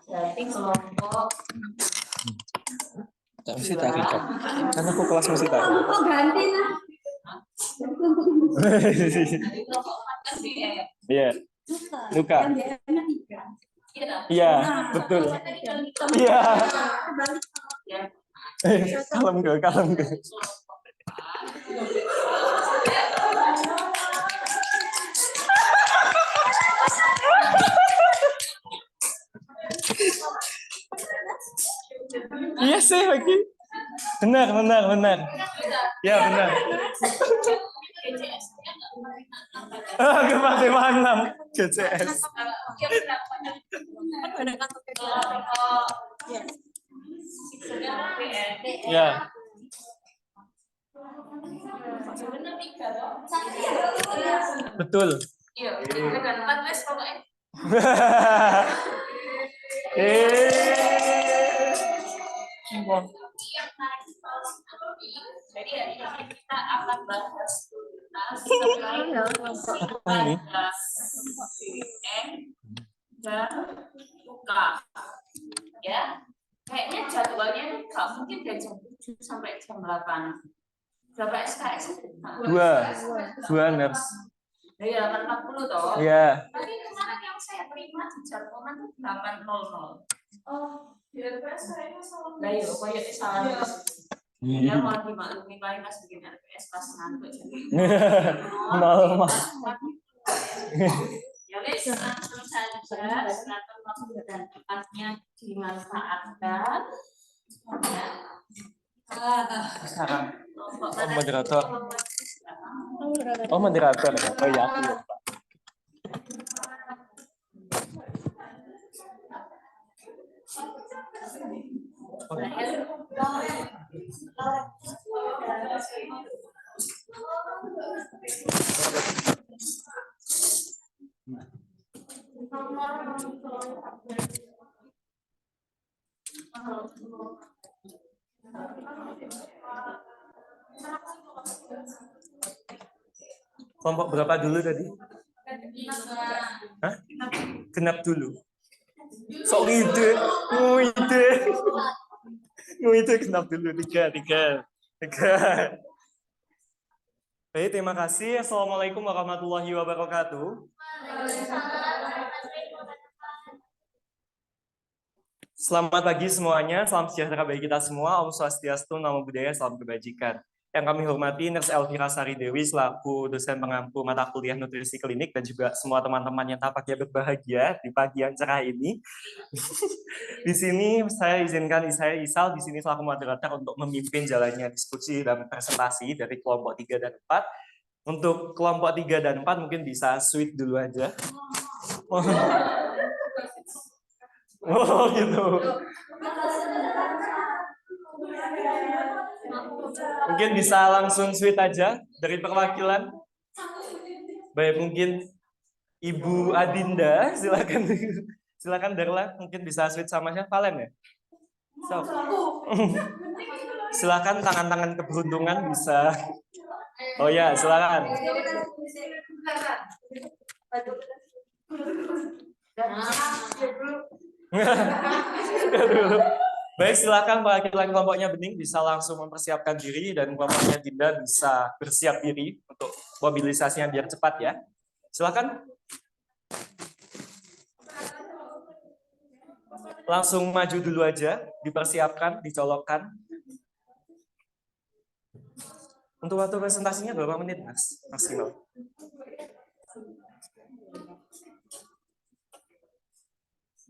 Berarti kelompok masih tarikan. Karena aku kelas masih tarikan. kok ganti lah. Iya. Luka. Iya, betul. Iya. Kalem ke, kalem ke. Iya sih lagi. Benar. Ya benar. Masih paham GCS. Ya. Betul. Iya, dengan 14 pokoknya. Jadi hari ini kita akan bahas apa ini? dan UK. Ya, kayaknya jadwalnya nggak mungkin dari jam 7 sampai jam 8. Berapa SKS? Dua nurse. Dari 8.40 toh. Iya. Tapi kemarin yang saya terima di jadwalnya itu 8.00. Oh, di RPS kayaknya salah. Nah, iya, kayaknya salah. Ya, mau dimaklumi paling pas bikin RPS pas ngantuk jadi. Normal. Ya wes, langsung saja silakan waktu dan tempatnya dimanfaatkan. Ya. Sekarang. Moderator. Oh, moderator. Oh ya, aku lupa. Kelompok berapa dulu tadi? Hah? Genap dulu. Sok ngide genap dulu. Tiga. Baik, terima kasih. Assalamualaikum warahmatullahi wabarakatuh. Selamat pagi semuanya, salam sejahtera bagi kita semua. Om Swastiastu, Namo Buddhaya, salam kebajikan. Yang kami hormati Nurse Elvira Sari Dewi selaku dosen pengampu mata kuliah nutrisi klinik dan juga semua teman-teman yang tampaknya berbahagia di pagi yang cerah ini. Di sini saya Isal di sini selaku moderator untuk memimpin jalannya diskusi dan presentasi dari kelompok 3 dan 4. Untuk kelompok 3 dan 4 mungkin bisa switch dulu aja. Oh gitu. Mungkin bisa langsung switch aja dari perwakilan. Baik, mungkin Ibu Adinda, silakan Darla, mungkin bisa switch sama siapa? Valen ya? So. Silakan tangan-tangan keberuntungan bisa. Oh ya, silakan. Baik, silakan perwakilan kelompoknya Bening bisa langsung mempersiapkan diri dan kelompoknya Dinda bisa bersiap diri untuk mobilisasinya biar cepat ya. Silakan. Langsung maju dulu aja, dipersiapkan, dicolokkan. Untuk waktu presentasinya berapa menit, Mas? Maksimal.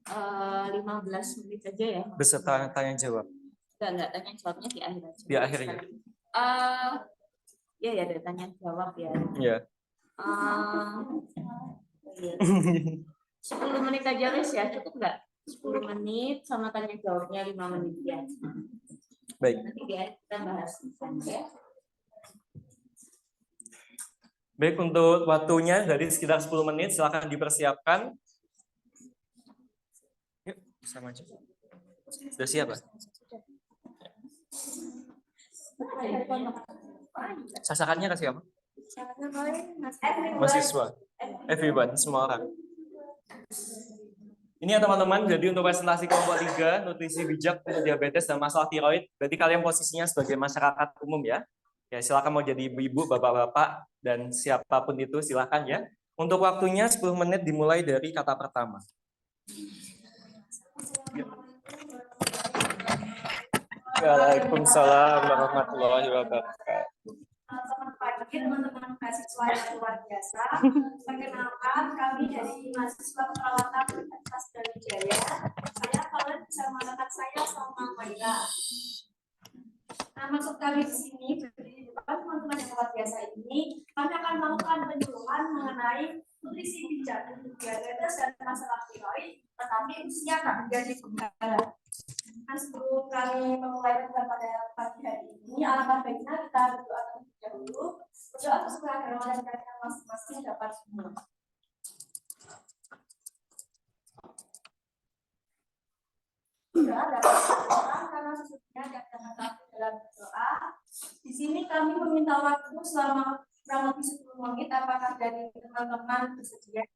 Uh, 15 menit saja ya. Beserta tanya jawab. Enggak tanya jawabnya di akhir aja. Di akhir ya. Ya ada tanya jawab ya. Iya. 10 menit aja wes ya, cukup enggak? 10 menit sama tanya jawabnya 5 menit ya. Baik. Nanti kita bahas ya. Baik, untuk waktunya dari sekitar 10 menit silakan dipersiapkan. Yuk, bisa maju. Sudah siap, Pak? Sasarannya ke siapa? Mahasiswa. Everyone, semua orang. Ini ya teman-teman, jadi untuk presentasi kelompok 3, nutrisi bijak untuk diabetes dan masalah tiroid, berarti kalian posisinya sebagai masyarakat umum ya. Ya, silakan mau jadi ibu-ibu, bapak-bapak, dan siapapun itu silakan ya. Untuk waktunya 10 menit dimulai dari kata pertama. Waalaikumsalam warahmatullahi wabarakatuh. Selamat pagi teman-teman mahasiswa yang luar biasa. Perkenalkan, kami dari mahasiswa perawatan Universitas Brawijaya. Kalian bisa mengatakan saya sama Maira. Nah, maksud kami di sini berdiri di depan teman-teman yang luar biasa ini, kami akan melakukan penyuluhan mengenai nutrisi bijak untuk diabetes dan masalah tiroid, tetapi usia tak menjadi penggalan. Nah, sebelum kami memulai pada pagi hari ini, alangkah baiknya kita berdoa terlebih dahulu. Berdoa supaya agama dan kalian masing-masing dapat sembuh. Sudah dapat berdoa karena sesungguhnya jangan takut dalam berdoa. Di sini kami meminta waktu selama kurang lebih 10 menit. Apakah dari teman-teman bersedia?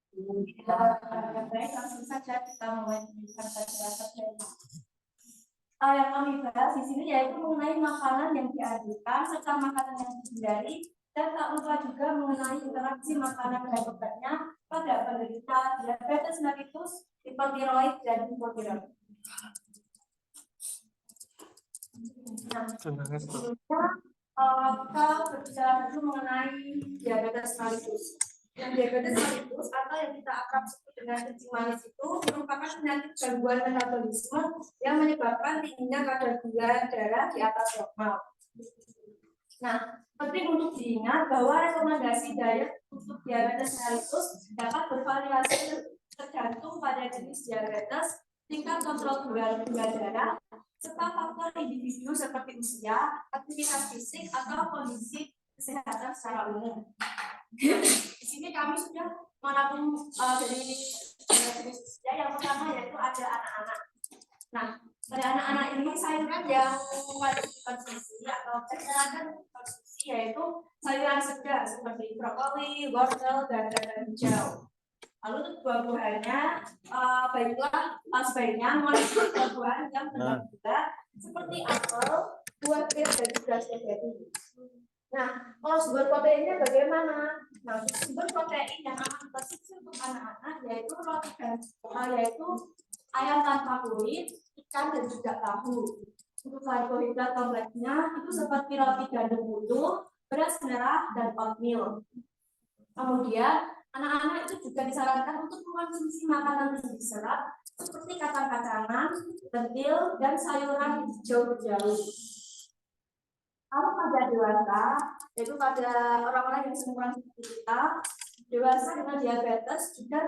Baik, langsung saja kita mulai dengan pelajaran. Yang kami bahas di sini yaitu mengenai makanan yang dianjurkan serta makanan yang dihindari, dan tak lupa juga mengenai interaksi makanan dan obatnya pada penderita diabetes mellitus, hipotiroid, dan hipotiroid. Nah, sebelumnya kita berbicara dulu mengenai diabetes mellitus. Dan diabetes mellitus atau yang kita akrab sebut dengan kencing manis itu merupakan penyakit gangguan metabolisme yang menyebabkan tingginya kadar gula darah di atas normal. Nah, penting untuk diingat bahwa rekomendasi diet untuk diabetes mellitus dapat bervariasi tergantung pada jenis diabetes, tingkat kontrol gula darah, serta faktor individu seperti usia, aktivitas fisik, atau kondisi kesehatan secara umum. Di sini kami sudah merangkum dari jenis usia. Yang pertama yaitu ada anak-anak. Nah, pada anak-anak ini sayuran yang wajib dikonsumsi atau disarankan konsumsi yaitu sayuran segar seperti brokoli, wortel, dan kacang hijau. Lalu untuk buah-buahannya, baiklah sebaiknya mengonsumsi buah-buahan yang penuh gula seperti apel, buah pir, dan juga stroberi. Nah, kalau sumber proteinnya bagaimana? Nah, sumber protein yang aman konsumsi untuk anak-anak yaitu roti yaitu ayam tanpa kulit, ikan, dan juga tahu. Untuk karbohidrat kompleksnya itu seperti roti gandum utuh, beras merah, dan oatmeal. Kemudian anak-anak itu juga disarankan untuk mengonsumsi makanan tinggi serat seperti kacang-kacangan, lentil, dan sayuran hijau berjauh. Kalau pada dewasa, yaitu pada orang-orang yang seumuran seperti kita, dewasa dengan diabetes juga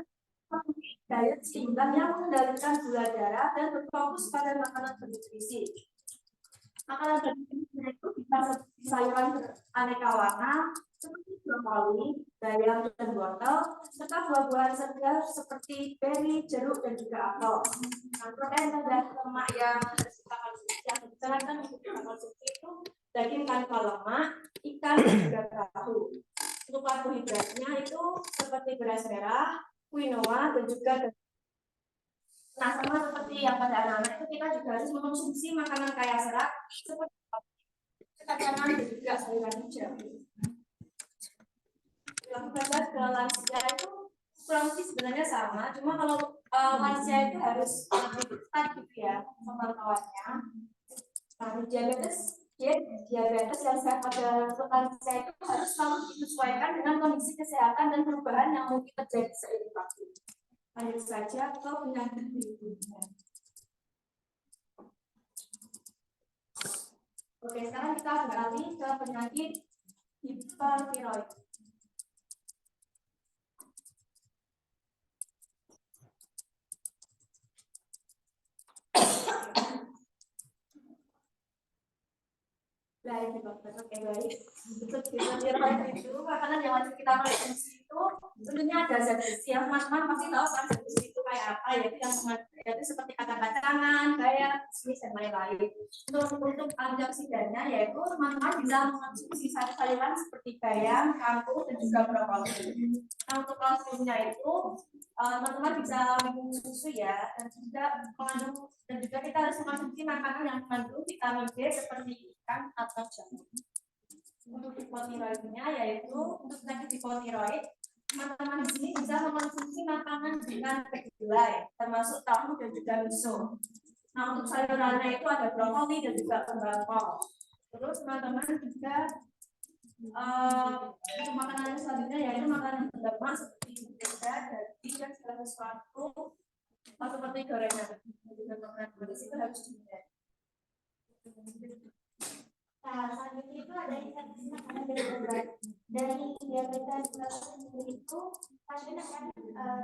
memiliki diet seimbang yang mengendalikan gula darah dan berfokus pada makanan bernutrisi. Makanan bernutrisi itu bisa seperti sayuran aneka warna seperti brokoli, bayam, dan wortel, serta buah-buahan segar seperti beri, jeruk, dan juga apel. Nah, protein dan lemak yang harus kita konsumsi, yang disarankan untuk kita konsumsi itu daging tanpa lemak, ikan, dan juga tahu. Untuk karbohidratnya itu seperti beras merah, quinoa, dan juga. Nah, sama seperti yang pada anak-anak itu kita juga harus mengkonsumsi makanan kaya serat seperti kacang dan juga sayuran hijau. Yang kita ke lansia itu kurang lebih sebenarnya sama, cuma kalau lansia itu harus lebih ketat gitu ya pemantauannya. Nah, diabetes yang sehat pada lansia itu harus selalu disesuaikan dengan kondisi kesehatan dan perubahan yang mungkin terjadi seiring waktu. Lanjut saja ke penyakit berikutnya. Oke, sekarang kita beralih ke penyakit hipertiroid. Baik, dokter. Oke, baik. Untuk hipertiroid itu makanan yang wajib kita konsumsi itu tentunya ada zat besi. Teman-teman pasti tahu kan zat besi itu kayak apa, yaitu seperti kacang-kacangan, bayam, kismis, dan lain-lain. Untuk antioksidannya yaitu teman-teman bisa mengonsumsi sayuran seperti bayam, kangkung, dan juga brokoli. Nah, untuk kalsiumnya itu teman-teman bisa minum susu ya, dan juga kita harus mengonsumsi makanan yang mengandung vitamin B seperti ikan atau jamur. Untuk hipotiroidnya yaitu untuk penyakit hipotiroid, teman-teman di sini bisa mengonsumsi makanan dengan kedelai, termasuk tahu dan juga miso. Nah, untuk sayurannya itu ada brokoli dan juga kembang. Terus teman-teman juga untuk makanan selanjutnya yaitu makanan berlemak seperti mentega, daging dan segala sesuatu seperti gorengan dan juga makanan pedas itu harus dihindari. Nah, selanjutnya itu ada infeksi makanan dari obat. Dari diabetes itu pasien akan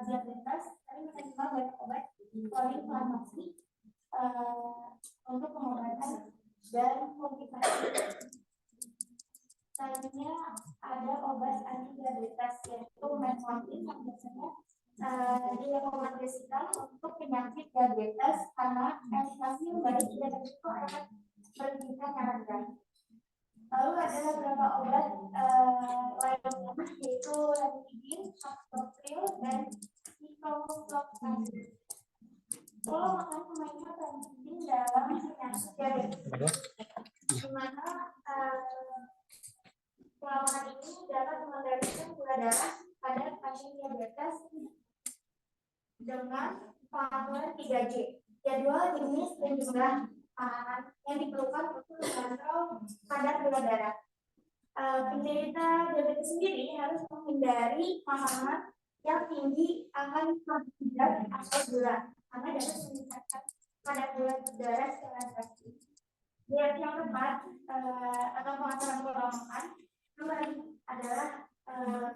diabetes, tapi menerima banyak obat poliinflamasi untuk pengobatan dan komplikasi. Selanjutnya ada obat anti diabetes yaitu metformin yang biasanya direkomendasikan untuk penyakit diabetes karena efikasi yang baik tidak itu akan menurunkan yang rendah. Lalu ada beberapa obat lainnya yaitu ranitidin, captopril, dan ciprofloxacin. Kalau makan pemainnya ranitidin dalam penyakit diabetes, di mana perlawanan ini dapat mengendalikan gula darah pada pasien diabetes dengan pengaturan 3J, jadwal, jenis, dan jumlah makanan yang diperlukan untuk mengontrol kadar gula darah. Penderita diabetes sendiri harus menghindari makanan yang tinggi akan karbohidrat atau gula, karena dapat meningkatkan kadar gula darah secara drastis. Diet yang tepat atau pengaturan pola makan adalah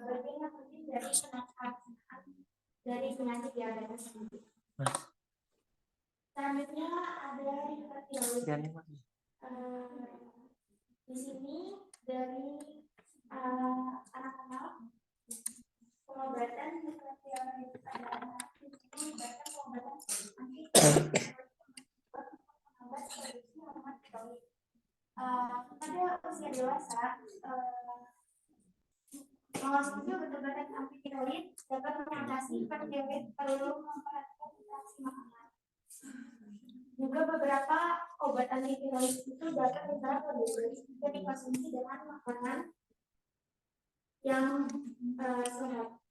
bagian yang penting dari penanganan dari penyakit diabetes sendiri. Selanjutnya ada hipertiroid. Di sini dari anak-anak pengobatan hipertiroid adalah pengobatan pada usia dewasa. Mengonsumsi obat-obatan anti tiroid dapat mengatasi hipertiroid, perlu memperhatikan interaksi makanan. Juga beberapa obat anti tiroid itu dapat diterapkan jika dikonsumsi dengan makanan yang sehat.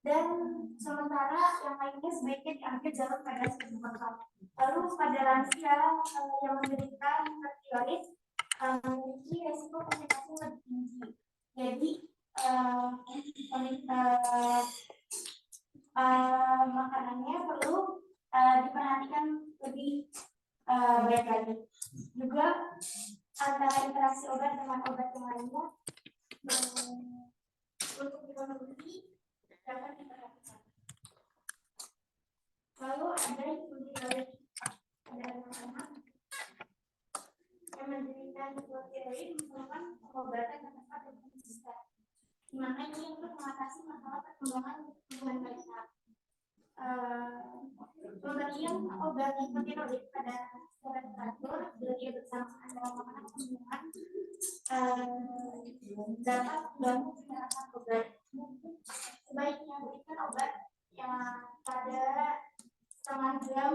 Dan sementara yang lainnya sebaiknya diambil dalam keadaan sehat. Lalu pada lansia yang menderita hipertiroid memiliki resiko komplikasi lebih tinggi. Jadi makanannya perlu diperhatikan lebih baik lagi. Juga antara interaksi obat dengan obat yang lainnya untuk dikonsumsi dapat diperhatikan. Lalu ada hipotiroid, ada anak-anak yang menderita hipotiroid memerlukan pengobatan yang tepat dan konsisten. Di mana ini untuk mengatasi masalah perkembangan tubuh mereka. Pemberian obat hipotiroid pada secara teratur dari bersamaan dalam makanan pembunuhan dapat membantu penyerapan obat. Sebaiknya berikan obat yang pada setengah jam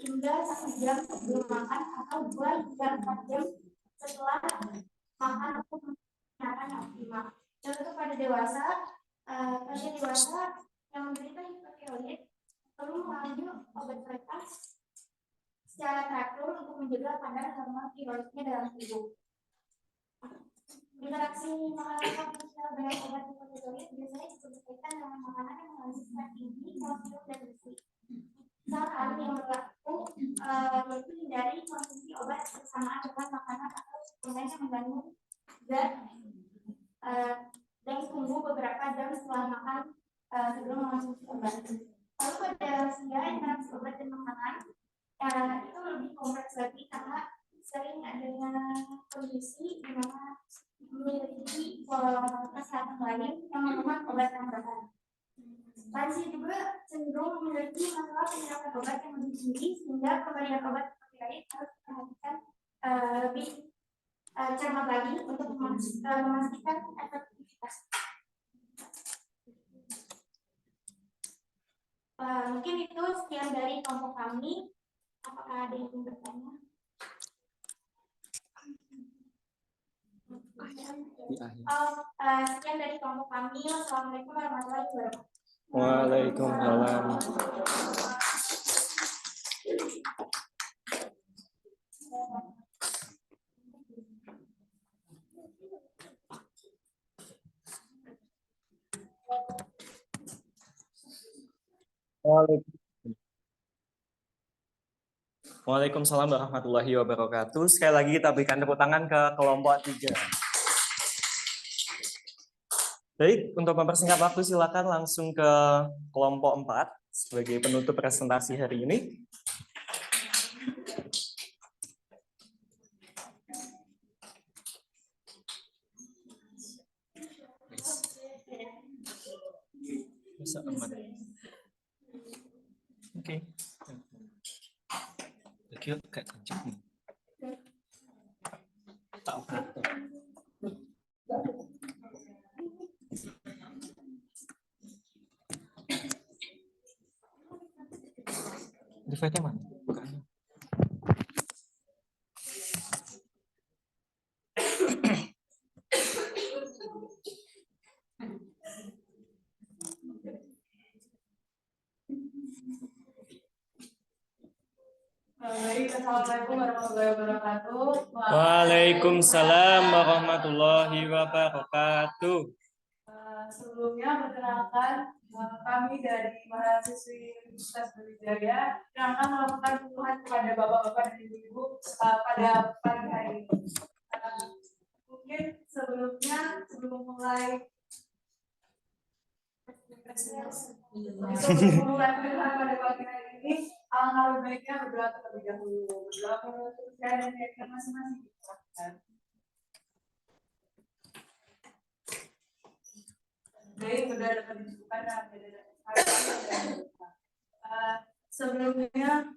hingga 1 jam sebelum makan atau 2 hingga 4 jam setelah makan untuk menggunakan yang optimal. Contoh pada dewasa, pasien dewasa yang menderita hipotiroid perlu mengambil obat mereka secara teratur untuk menjaga kadar hormon tiroidnya dalam tubuh. Interaksi makanan secara banyak obat hipotiroid biasanya disesuaikan dengan makanan yang mengandung zat tinggi, kalsium, dan besi. Saran yang berlaku yaitu hindari konsumsi obat bersamaan dengan makanan atau suplemen yang mengandung zat dan tunggu beberapa jam setelah makan sebelum mengonsumsi obat. Lalu pada lansia interaksi obat dan makanan itu lebih kompleks lagi karena sering adanya kondisi di mana memiliki pola kesehatan lain yang memerlukan obat tambahan. Lansia juga cenderung memiliki masalah penyerapan obat yang lebih tinggi sehingga pemberian obat hipotiroid harus diperhatikan lebih cermat lagi untuk memastikan efektivitas. sekian dari kelompok kami. Apakah ada yang ingin bertanya? Sekian dari kelompok kami. Wassalamualaikum warahmatullahi wabarakatuh. Waalaikumsalam. Waalaikumsalam warahmatullahi wabarakatuh. Sekali lagi kita berikan tepuk tangan ke kelompok 3. Baik, untuk mempersingkat waktu silakan langsung ke kelompok 4 sebagai penutup presentasi hari ini. Bisa aman. Oke. Kira kayak kencang. Tak apa. Device-nya mana? Bukannya. Assalamualaikum warahmatullahi wabarakatuh. Waalaikumsalam warahmatullahi wabarakatuh. Sebelumnya perkenalkan kami dari mahasiswi Universitas Brawijaya yang akan melakukan keluhan kepada bapak-bapak dan ibu-ibu pada pagi hari ini. Mungkin sebelum mulai keluhan pada pagi hari ini, alangkah lebih baiknya berdoa terlebih dahulu. Berdoa menutup dan niatkan masing-masing. Baik, berdoa dapat disebutkan dalam sebelumnya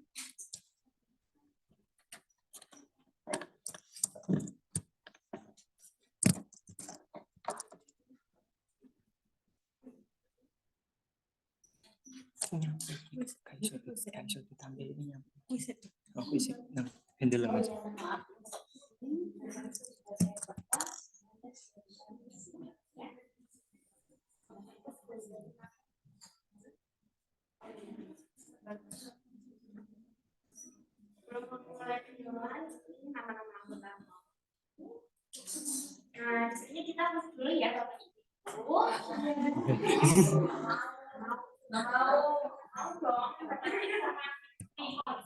Nah, di sini kita harus dulu ya, Bapak Ibu.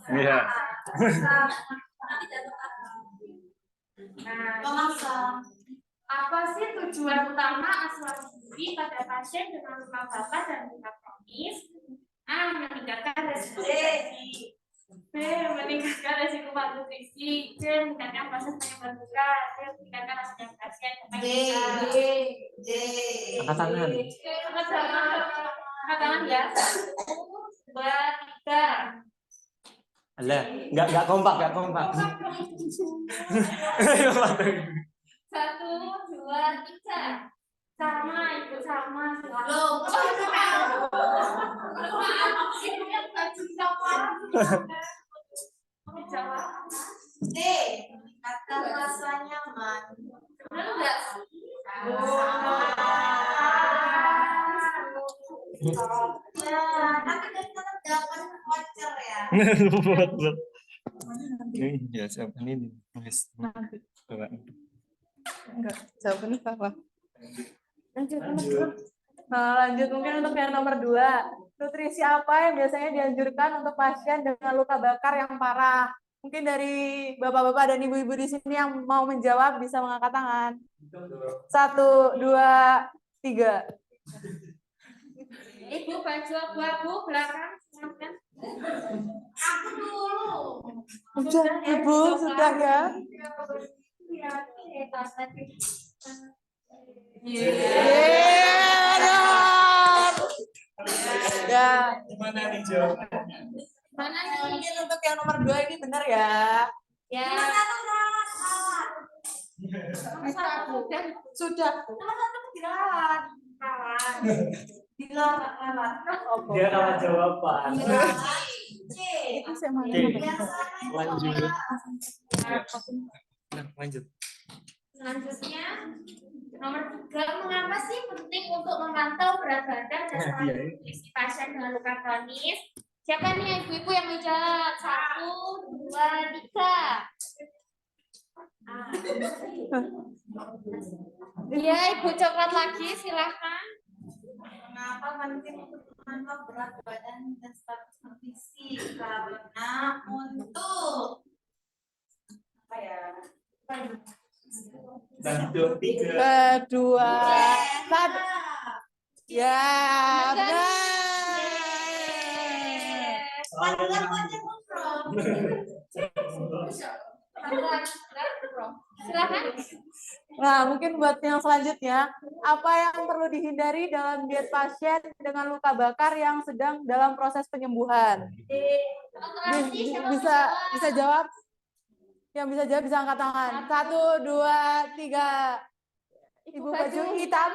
Iya. Nah, apa sih tujuan utama asuransi pada pasien dengan luka bakar dan luka kronis? A. Meningkatkan resiko infeksi. B. Meningkatkan resiko malnutrisi. C. Meningkatkan proses penyembuhan luka. D. Meningkatkan rasanya pasien. D. Angkat tangan. Angkat tangan ya. 1, 2, 3. Alah, nggak kompak. 1, 2, 3. Sama, ikut sama. D. Meningkatkan rasa nyaman. Benar nggak sih? Ya, tapi dari tetap jawaban voucher ya. Iya, siapa ini? enggak jawabannya apa? Lanjut. Lanjut mungkin untuk yang nomor 2, nutrisi apa yang biasanya dianjurkan untuk pasien dengan luka bakar yang parah? Mungkin dari bapak-bapak dan ibu-ibu di sini yang mau menjawab bisa mengangkat tangan. 1, 2, 3. Ibu baju abu-abu belakang. Aku dulu. Sudah, Ibu, sudah ya. Ya. Gimana nih jawabannya? Mana nih? Mungkin untuk yang nomor 2 ini benar ya. Ya. Nomor 1 kan Sudah. nomor 1 dirawat. Dilarang. Dia kalah jawaban. Itu sih yang mana? Oke, lanjut. Selanjutnya, nomor 3, mengapa sih penting untuk memantau berat badan dan status nutrisi pasien dengan luka kronis? Siapa nih ibu-ibu yang menjawab? 1, 2, 3. Iya, Ibu coklat lagi, silakan. Mengapa penting untuk memantau berat badan dan status nutrisi? Karena untuk apa ya? Satu, tiga. Kedua, satu. Ya, benar. Silakan. Nah, mungkin buat yang selanjutnya, apa yang perlu dihindari dalam diet pasien dengan luka bakar yang sedang dalam proses penyembuhan? Bisa jawab? Yang bisa jawab bisa angkat tangan. 1, 2, 3. Ibu baju hitam.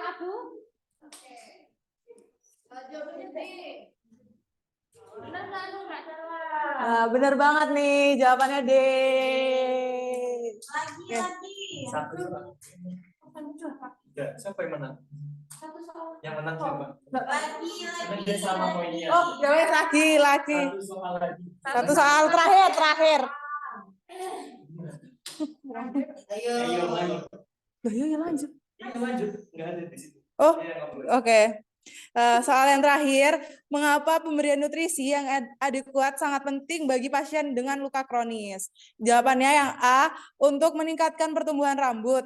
Nah, benar banget nih jawabannya D. Lagi. Satu. Tiga. Siapa yang menang? Yang menang siapa? Lagi. Karena dia sama poinnya. Oh, jawabnya lagi. Satu soal lagi. Satu soal terakhir. Ayo. Ayo, Lanjut. Ini lanjut. Nggak ada di situ. Oh, Iya, nggak boleh. oke. Soal yang terakhir, mengapa pemberian nutrisi yang adekuat sangat penting bagi pasien dengan luka kronis? Jawabannya yang A, untuk meningkatkan pertumbuhan rambut.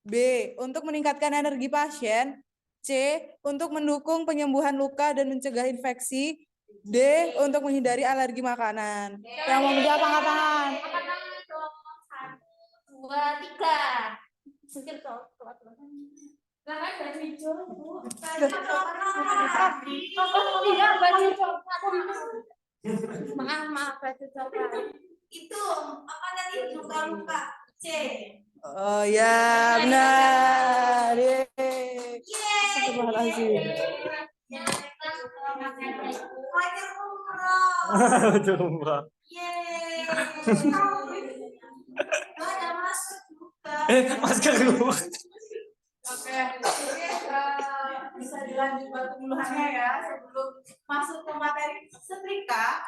B, untuk meningkatkan energi pasien. C, untuk mendukung penyembuhan luka dan mencegah infeksi. D, untuk menghindari alergi makanan. Yang mau menjawab angkat tangan. Angkat tangan dong. 1, 2, 3. Sikil toh. Silakan baju hijau, Bu. Iya, baju coklat. Maaf, baju coklat. Itu apa tadi? Luka-luka. C. Oh ya, benar. Yeay. Astagfirullahaladzim. Wajar umroh. Betul, Mbak. Yeay. Ada masuk juga. Masker dulu. Oke, jadi bisa dilanjut buat pemuluhannya ya sebelum masuk ke materi setrika.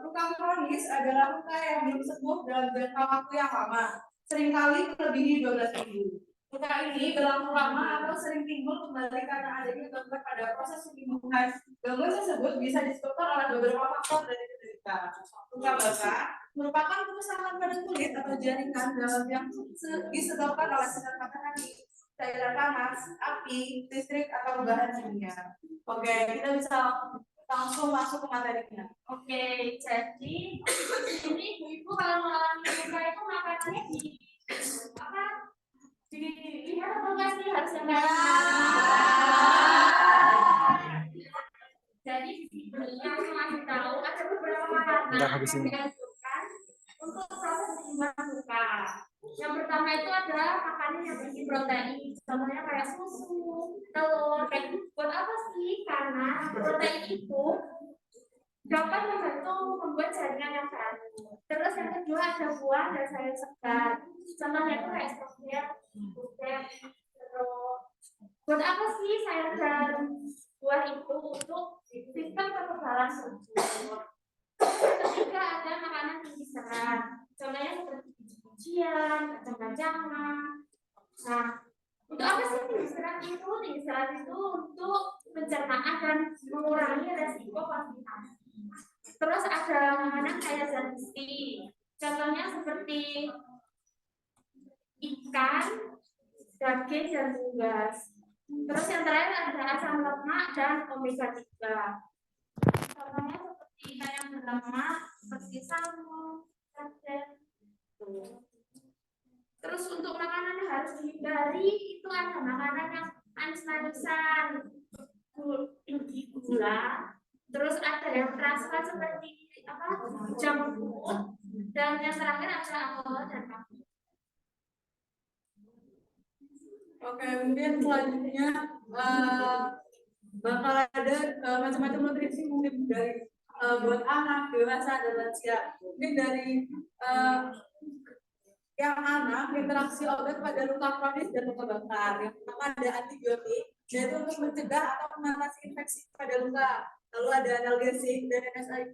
Luka kronis adalah luka yang belum sembuh dalam jangka waktu yang lama, seringkali melebihi 12 minggu. Luka ini berlangsung lama atau sering timbul kembali karena adanya gangguan pada proses penyembuhan. Gangguan tersebut bisa disebabkan oleh beberapa faktor dari penderita. Luka bakar merupakan kerusakan pada kulit atau jaringan dalam yang disebabkan oleh sinar matahari, cairan panas, api, listrik, atau bahan kimia. Oke, kita bisa langsung masuk ke materinya. Oke, jadi ini ibu-ibu kalau mengalami luka itu makanannya di apa? Dilihat atau enggak sih harus yang kayak jadi di sini aku masih tahu ada beberapa makanan Udah habis ini. yang dianjurkan untuk proses penyembuhan luka. Yang pertama itu adalah makanan yang berisi protein, contohnya kayak susu, telur, kayak gitu. Buat apa sih? Karena protein itu dapat membantu membuat jaringan yang baru. Terus yang kedua ada buah dan sayur segar. Contohnya itu kayak strawberry, buah, terus. Buat apa sih sayur dan buah itu? Untuk sistem kekebalan tubuh. Ketiga ada makanan tinggi serat. Contohnya seperti biji-bijian, kacang-kacangan. Nah, untuk apa sih tinggi serat itu? Tinggi serat itu untuk pencernaan dan mengurangi resiko konstipasi. Terus ada makanan kaya zat besi. Contohnya seperti ikan, daging, dan unggas. Terus yang terakhir ada asam lemak dan omega 3. Contohnya seperti ikan yang berlemak, seperti salmon, dan terus untuk makanan yang harus dihindari itu ada makanan yang manis-manisan, gula, terus ada yang transfat seperti apa junk food, dan yang terakhir ada alkohol dan kafein. Oke, mungkin selanjutnya bakal ada macam-macam nutrisi mungkin dari buat anak, dewasa, dan lansia. Mungkin dari yang anak, interaksi obat pada luka kronis dan luka bakar. Yang pertama ada antibiotik, yaitu untuk mencegah atau mengatasi infeksi pada luka. Lalu ada analgesik dan NSAID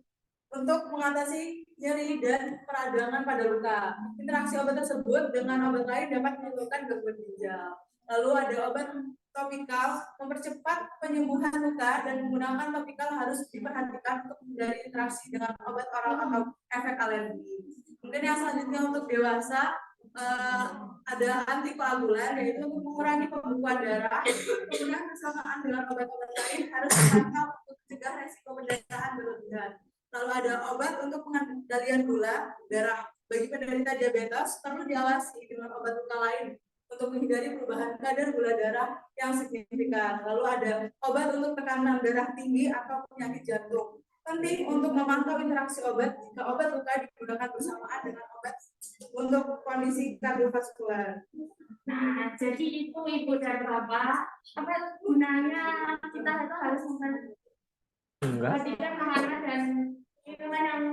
untuk mengatasi nyeri dan peradangan pada luka. Interaksi obat tersebut dengan obat lain dapat menimbulkan gangguan ginjal. Lalu ada obat topikal mempercepat penyembuhan luka dan menggunakan topikal harus diperhatikan untuk menghindari interaksi dengan obat oral atau efek alergi. Mungkin yang selanjutnya untuk dewasa ada antikoagulan, yaitu untuk mengurangi pembekuan darah. Kemudian bersamaan dengan obat-obat lain harus dipantau untuk mencegah resiko pendertaan berlebihan. Lalu ada obat untuk pengendalian gula darah bagi penderita diabetes, perlu diawasi dengan obat luka lain untuk menghindari perubahan kadar gula darah yang signifikan. Lalu ada obat untuk tekanan darah tinggi atau penyakit jantung. Penting untuk memantau interaksi obat jika obat luka digunakan bersamaan dengan obat untuk kondisi kardiovaskular. Nah, jadi itu Ibu dan Bapak, apa gunanya kita itu harus memperhatikan makanan dan minuman yang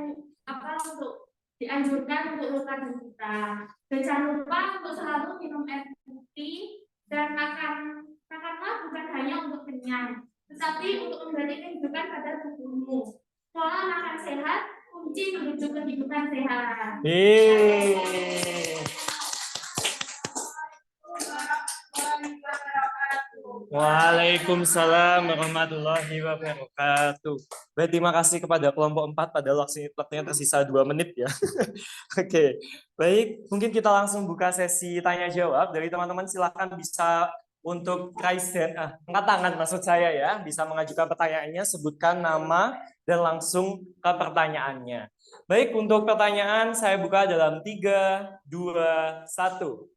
untuk dianjurkan untuk luka dan kita. Dan jangan lupa untuk selalu minum air putih dan makanlah bukan hanya untuk kenyang, tetapi untuk memberi kehidupan pada tubuhmu. Pola makan sehat kunci menuju kehidupan sehat. Waalaikumsalam warahmatullahi wabarakatuh. Baik, terima kasih kepada kelompok 4 pada waktunya tersisa 2 menit ya. Oke, baik, mungkin kita langsung buka sesi tanya jawab dari teman-teman. Silakan bisa untuk raise hand, angkat tangan maksud saya ya, bisa mengajukan pertanyaannya, sebutkan nama dan langsung ke pertanyaannya. Baik, untuk pertanyaan saya buka dalam 3, 2, 1.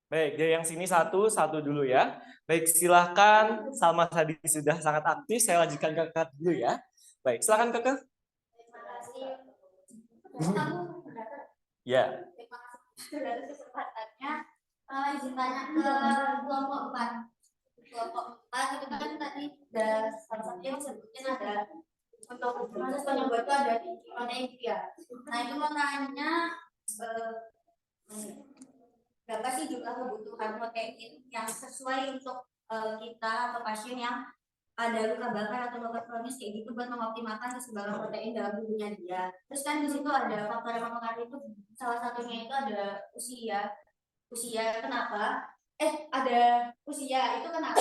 Baik, dari yang sini satu dulu ya. Baik, silahkan. Salma tadi sudah sangat aktif, saya lanjutkan ke Kakak dulu ya. Baik, silakan Kakak. Terima kasih. Ya. Terima kasih dari kesempatannya. Izin tanya ke kelompok 4. Kelompok 4 itu kan tadi ada salah satunya disebutkan ada untuk proses penyembuhan itu ada di protein ya. Nah itu mau tanya berapa sih jumlah kebutuhan protein yang sesuai untuk kita atau pasien yang ada luka bakar atau luka kronis kayak gitu buat mengoptimalkan keseimbangan protein dalam tubuhnya dia. Terus kan di situ ada faktor yang mempengaruhi itu, salah satunya itu ada usia kenapa? Ada usia itu kenapa?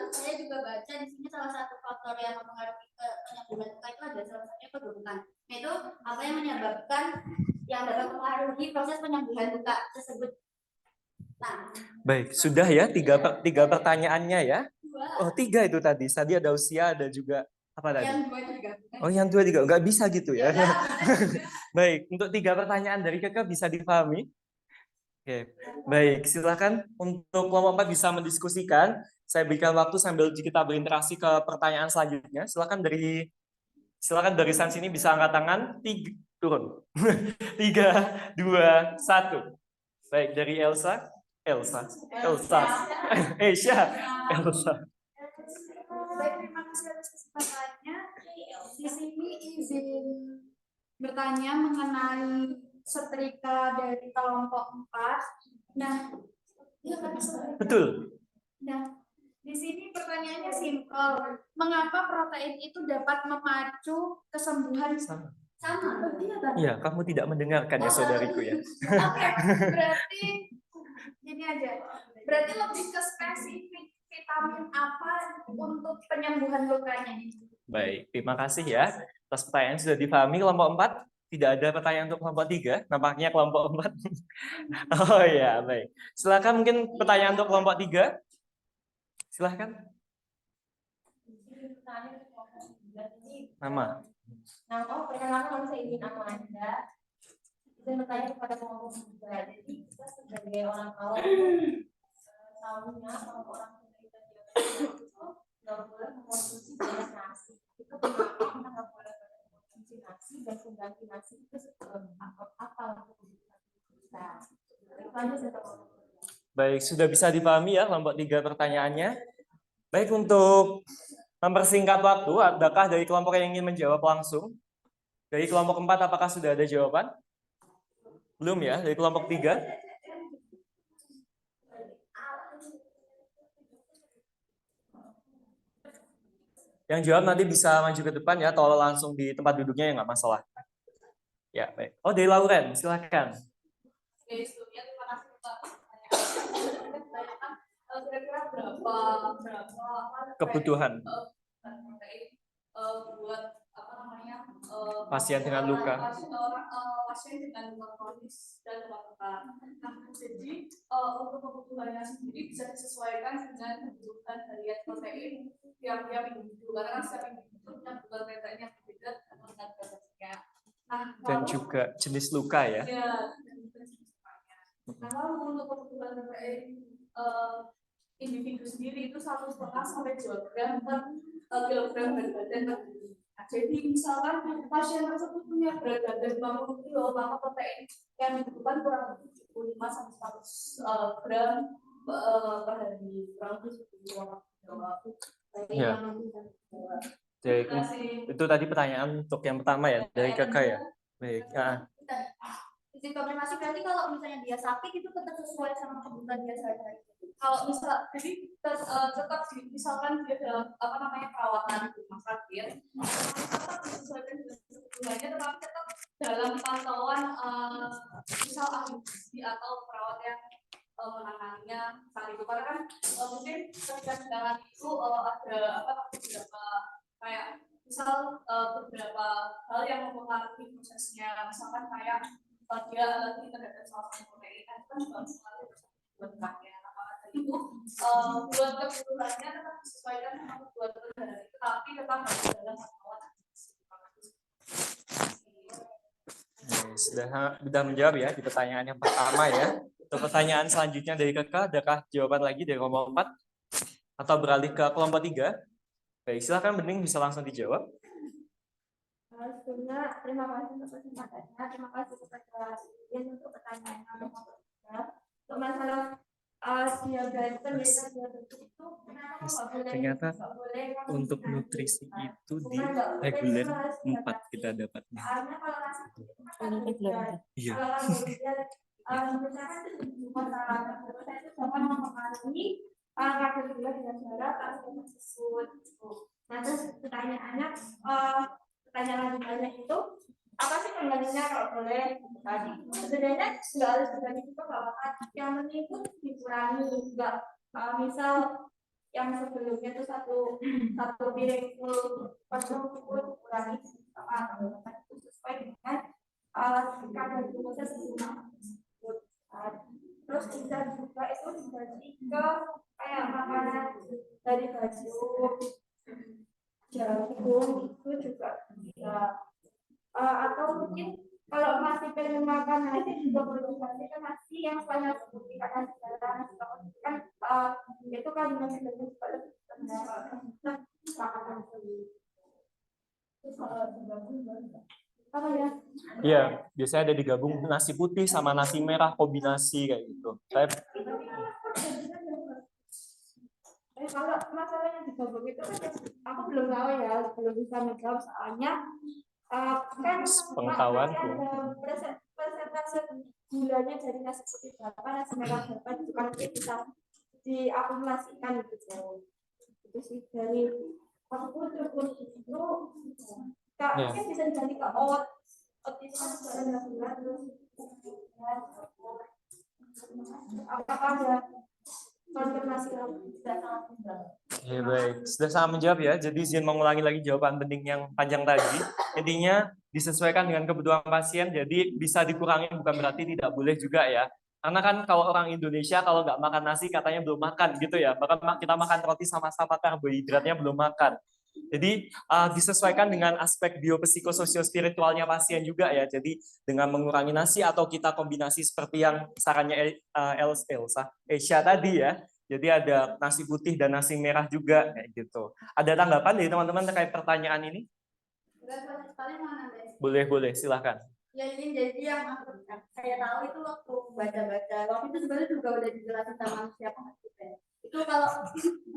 Saya juga baca di sini salah satu faktor yang mempengaruhi penyembuhan luka itu ada salah satunya kebutuhan. Nah itu apa yang menyebabkan yang dapat mempengaruhi proses penyembuhan luka tersebut? Nah. Baik, sudah ya tiga pertanyaannya ya. Oh 3 itu tadi. Tadi ada usia, ada juga apa tadi? Yang 2 juga. Oh yang 2 juga nggak bisa gitu ya. Baik, untuk 3 pertanyaan dari Kakak bisa dipahami? Oke, baik. Silakan untuk kelompok 4 bisa mendiskusikan. Saya berikan waktu sambil kita berinteraksi ke pertanyaan selanjutnya. Silakan barisan sini bisa angkat tangan. 3 turun. 3, 2, 1. Baik, dari Elsa. Elsa. Baik, terima kasih atas kesempatannya. Di sini izin bertanya mengenai setrika dari kelompok 4. Nah, betul. Nah, di sini pertanyaannya simpel. Mengapa protein itu dapat memacu kesembuhan sama? Iya, kamu tidak mendengarkan ya saudariku ya. Oke, berarti gini aja. Berarti lebih ke spesifik vitamin apa untuk penyembuhan lukanya ini. Baik, terima kasih ya. Atas pertanyaan sudah dipahami kelompok 4. Tidak ada pertanyaan untuk kelompok 3. Nampaknya kelompok 4. Oh ya, baik. Silakan mungkin pertanyaan untuk kelompok 3. Silakan. Nama. Perkenalkan saya izin nama Anda. Saya bertanya kepada kelompok 3. Jadi kita sebagai orang awam tahunya kalau orang penderita diabetes itu nggak boleh mengkonsumsi banyak nasi. Itu kenapa kita nggak boleh mengkonsumsi nasi dan pengganti nasi itu apa untuk kita? Baik, sudah bisa dipahami ya kelompok 3 pertanyaannya. Baik, untuk Mempersingkat waktu, adakah dari kelompok yang ingin menjawab langsung? Dari kelompok 4, apakah sudah ada jawaban? Belum ya? Dari kelompok 3? Yang jawab nanti bisa maju ke depan ya, atau langsung di tempat duduknya ya nggak masalah. Ya, baik. Oh, dari Lauren, silakan. Oke, sebelumnya terima kasih Pak. Kira-kira berapa Kebutuhan buat apa namanya pasien dengan luka. pasien dengan luka kronis dan luka. Nah, jadi untuk kebutuhannya sendiri bisa disesuaikan dengan kebutuhan harian protein tiap-tiap individu karena setiap individu punya kebutuhan protein yang berbeda dengan kadarnya. Nah, Dan juga jenis luka ya. Nah, kalau untuk kebutuhan protein individu sendiri itu 1,5 sampai 2 gram per kilogram berat badan per hari. Nah, jadi misalkan pasien tersebut punya berat badan 50 kilo, maka protein yang dibutuhkan kurang lebih 75 sampai 100 gram per hari. Kurang lebih 70 Ya. Itu tadi pertanyaan untuk yang pertama ya, dari kakak ya. Baik. Nah. Isi konfirmasi berarti kalau misalnya dia sakit itu tetap sesuai sama kebutuhan dia sehari-hari. Kalau misal jadi tetap misalkan dia dalam apa namanya perawatan di rumah sakit, tetap disesuaikan dengan kebutuhannya, tetapi tetap dalam pantauan misal ahli gizi atau perawat yang menanganinya saat itu. Karena kan mungkin ketika sedangkan itu ada apa beberapa kayak misal beberapa hal yang mempengaruhi prosesnya, misalkan kayak dia lagi terhadap salah satu protein kan juga sekali buat kakek apa itu buat kebutuhannya tetap disesuaikan sama kebutuhan dari itu, tapi tetap harus dalam pantauan. Sudah menjawab ya di pertanyaan yang pertama ya. Untuk pertanyaan selanjutnya dari kakak, adakah jawaban lagi dari kelompok 4 atau beralih ke kelompok 3? Baik, silakan Bening bisa langsung dijawab. Sebelumnya terima kasih untuk kesempatannya, terima kasih kepada Iin untuk pertanyaan yang nomor 3. Untuk masalah diabetes itu ternyata untuk nutrisi itu di reguler 4 kita dapatnya. Iya. Misalkan itu masalah itu dapat mempengaruhi kadar gula dengan darah atau tersebut. Nah, terus pertanyaannya pertanyaan lanjutannya itu apa sih penggantinya kalau boleh tadi? Sebenarnya nggak harus diganti juga nggak apa-apa. Yang penting itu dikurangi, nggak misal yang sebelumnya itu satu piring full dikurangi itu sesuai dengan kadar glukosa sebelumnya. Terus bisa juga itu diganti ke kayak makanan dari baju jagung itu juga bisa atau mungkin kalau masih pengen makan nasi juga perlu diganti ke nasi yang banyak seperti nasi darah kan itu kan nasi darah juga lebih makanan apa ya? Iya, biasanya ada digabung nasi putih sama nasi merah kombinasi kayak gitu. Kalau masalahnya digabung itu kan aku belum tahu ya, belum bisa menjawab soalnya kan pengetahuanku. Persentase gulanya dari nasi putih berapa, nasi merah berapa itu kan bisa diakumulasikan gitu. Itu sih dari aku terus itu mungkin bisa diganti ke oat itu kan sudah terus apakah ada konfirmasi lagi? Ya, baik, sudah sangat menjawab ya. Jadi izin mengulangi lagi jawaban Bening yang panjang tadi. Intinya disesuaikan dengan kebutuhan pasien, jadi bisa dikurangi bukan berarti tidak boleh juga ya. Karena kan kalau orang Indonesia kalau nggak makan nasi katanya belum makan gitu ya. Bahkan kita makan roti sama-sama karbohidratnya belum makan. Jadi disesuaikan dengan aspek biopsikososio-spiritualnya pasien juga ya. Jadi dengan mengurangi nasi atau kita kombinasi seperti yang sarannya Elsa tadi ya. Jadi ada nasi putih dan nasi merah juga kayak gitu. Ada tanggapan dari teman-teman terkait pertanyaan ini? Boleh, silahkan. Ya ini jadi yang saya tahu itu waktu baca-baca waktu itu sebenarnya juga udah dijelasin sama siapa itu kalau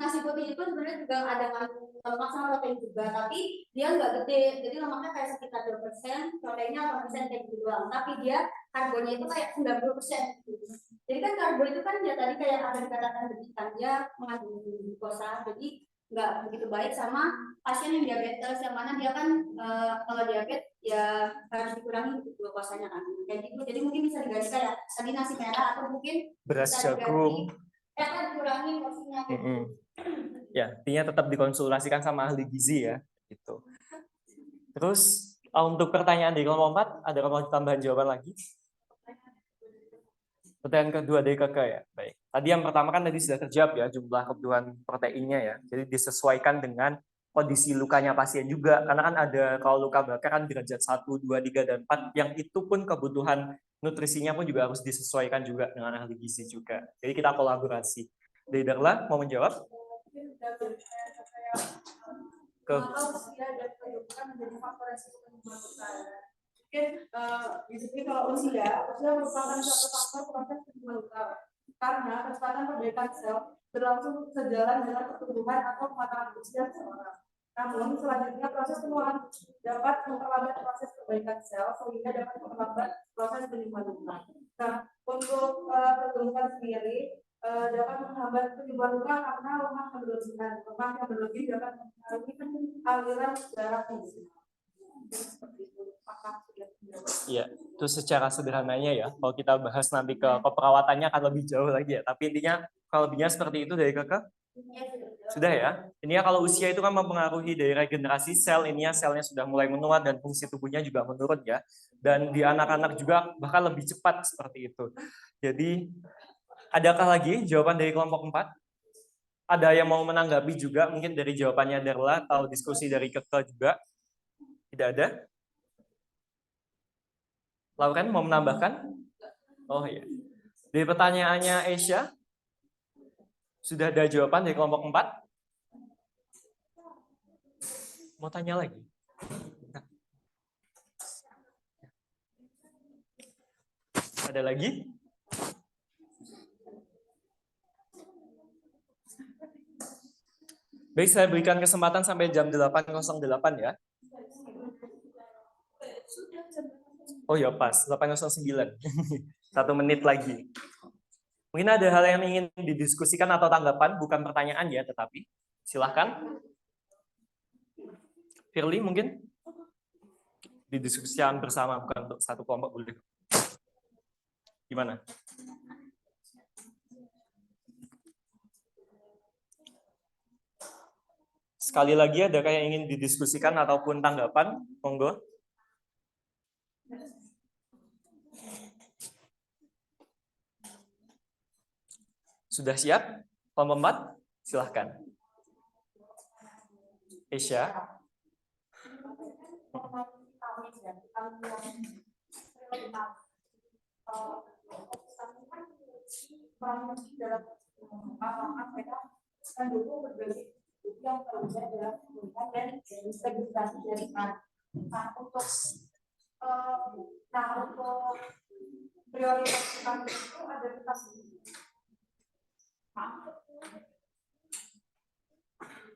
nasi putih itu sebenarnya juga ada kandung lemak sama protein juga, tapi dia nggak gede, jadi lemaknya kayak sekitar 2%, proteinnya 8% kayak gitu doang, tapi dia karbonnya itu kayak 90%. Jadi kan karbon itu kan ya tadi kayak ada dikatakan berdikan dia mengandung glukosa, jadi nggak begitu baik sama pasien yang diabetes yang mana dia kan kalau diabetes ya harus dikurangi glukosanya kan kayak gitu, jadi mungkin bisa diganti kayak tadi nasi merah atau mungkin Beras bisa jagung. kan dikurangi porsinya gitu. Ya, intinya tetap dikonsultasikan sama ahli gizi ya, gitu. Terus untuk pertanyaan di kelompok 4, ada mau tambahan jawaban lagi? Pertanyaan kedua dari Kakak ya. Baik. Tadi yang pertama kan tadi sudah terjawab ya, jumlah kebutuhan proteinnya ya. Jadi disesuaikan dengan kondisi lukanya pasien juga. Karena kan ada kalau luka bakar kan derajat 1, 2, 3, dan 4. Yang itu pun kebutuhan nutrisinya pun juga harus disesuaikan juga dengan ahli gizi juga. Jadi kita kolaborasi. Dari Darla mau menjawab? Ke Mungkin di sini kalau usia merupakan suatu faktor proses penyebab karena kecepatan perbaikan sel berlangsung sejalan dengan pertumbuhan atau kematangan usia seseorang. Namun selanjutnya proses penuaan dapat memperlambat proses perbaikan sel sehingga dapat memperlambat proses penyembuhan luka. Nah, untuk pertumbuhan sendiri dapat menghambat penyembuhan luka karena lemak yang berlebih dapat mempengaruhi aliran darah fungsional. Iya, itu secara sederhananya ya. Kalau kita bahas nanti ke perawatannya akan lebih jauh lagi ya. Tapi intinya kalau lebihnya seperti itu dari Kakak? Sudah ya. Ininya kalau usia itu kan mempengaruhi dari regenerasi sel, ininya selnya sudah mulai menua dan fungsi tubuhnya juga menurun ya. Dan di anak-anak juga bahkan lebih cepat seperti itu. Jadi adakah lagi jawaban dari kelompok 4? Ada yang mau menanggapi juga mungkin dari jawabannya Darla atau diskusi dari Kakak juga? Tidak ada? Lauren mau menambahkan? Oh iya. Dari pertanyaannya Asia, sudah ada jawaban dari kelompok 4? Mau tanya lagi? Ada lagi? Baik, saya berikan kesempatan sampai jam 8.08 ya. Oh ya pas, 8.09. 1 menit lagi. Mungkin ada hal yang ingin didiskusikan atau tanggapan, bukan pertanyaan ya, tetapi silahkan. Firly mungkin didiskusikan bersama, bukan untuk satu kelompok boleh. Gimana? Sekali lagi ada yang ingin didiskusikan ataupun tanggapan, monggo. Sudah siap? Kelompok 4? Silahkan. Asia. Untuk prioritas vitamin itu ada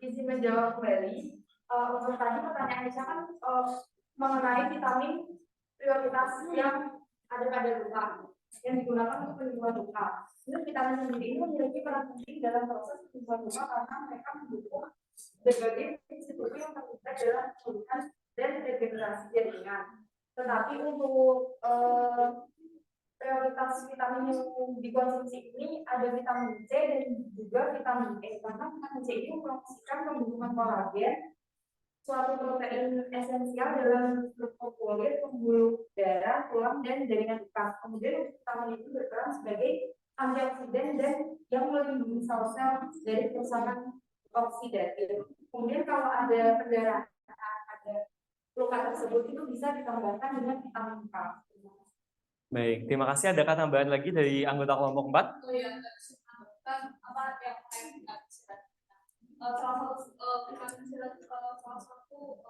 izin menjawab kembali. Untuk tadi pertanyaan Aisyah kan mengenai vitamin prioritas yang ada pada luka yang digunakan untuk penyembuhan luka. Itu vitamin sendiri ini memiliki peran penting dalam proses penyembuhan luka karena mereka mendukung berbagai institusi yang terlibat dalam penyembuhan dan regenerasi jaringan. Tetapi untuk prioritas vitamin yang dikonsumsi ini ada vitamin C dan juga vitamin E karena vitamin C ini mempromosikan pembentukan kolagen, suatu protein esensial dalam struktur kulit, pembuluh darah, tulang, dan jaringan luka. Kemudian vitamin itu berperan sebagai antioksidan dan yang melindungi sel-sel dari kerusakan oksidatif. Kemudian kalau ada perdarahan, ada luka tersebut itu bisa ditambahkan dengan vitamin K. Baik, terima kasih. Adakah tambahan lagi dari anggota kelompok 4? Oh iya, apa yang salah satu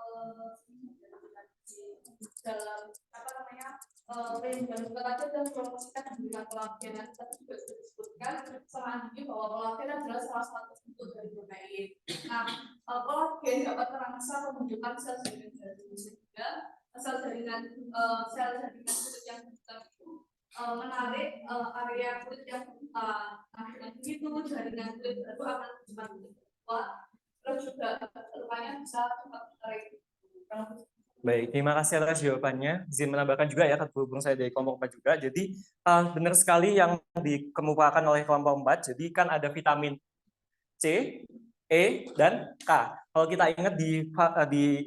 dalam apa namanya perlindungan juga tadi dan promosikan dan berikan kolagen tadi juga sudah disebutkan selanjutnya bahwa kolagen adalah salah satu bentuk dari protein. Nah, kolagen dapat merangsang pembentukan sel jaringan dari sehingga sel jaringan kulit yang terbuka itu menarik area kulit yang terbuka. Nah, dengan begitu jaringan kulit baru akan cepat kuat, terus juga lukanya bisa cepat menarik. Baik, terima kasih atas jawabannya. Izin menambahkan juga ya, berhubung saya dari kelompok 4 juga. Jadi benar sekali yang dikemukakan oleh kelompok 4. Jadi kan ada vitamin C, E, dan K. Kalau kita ingat di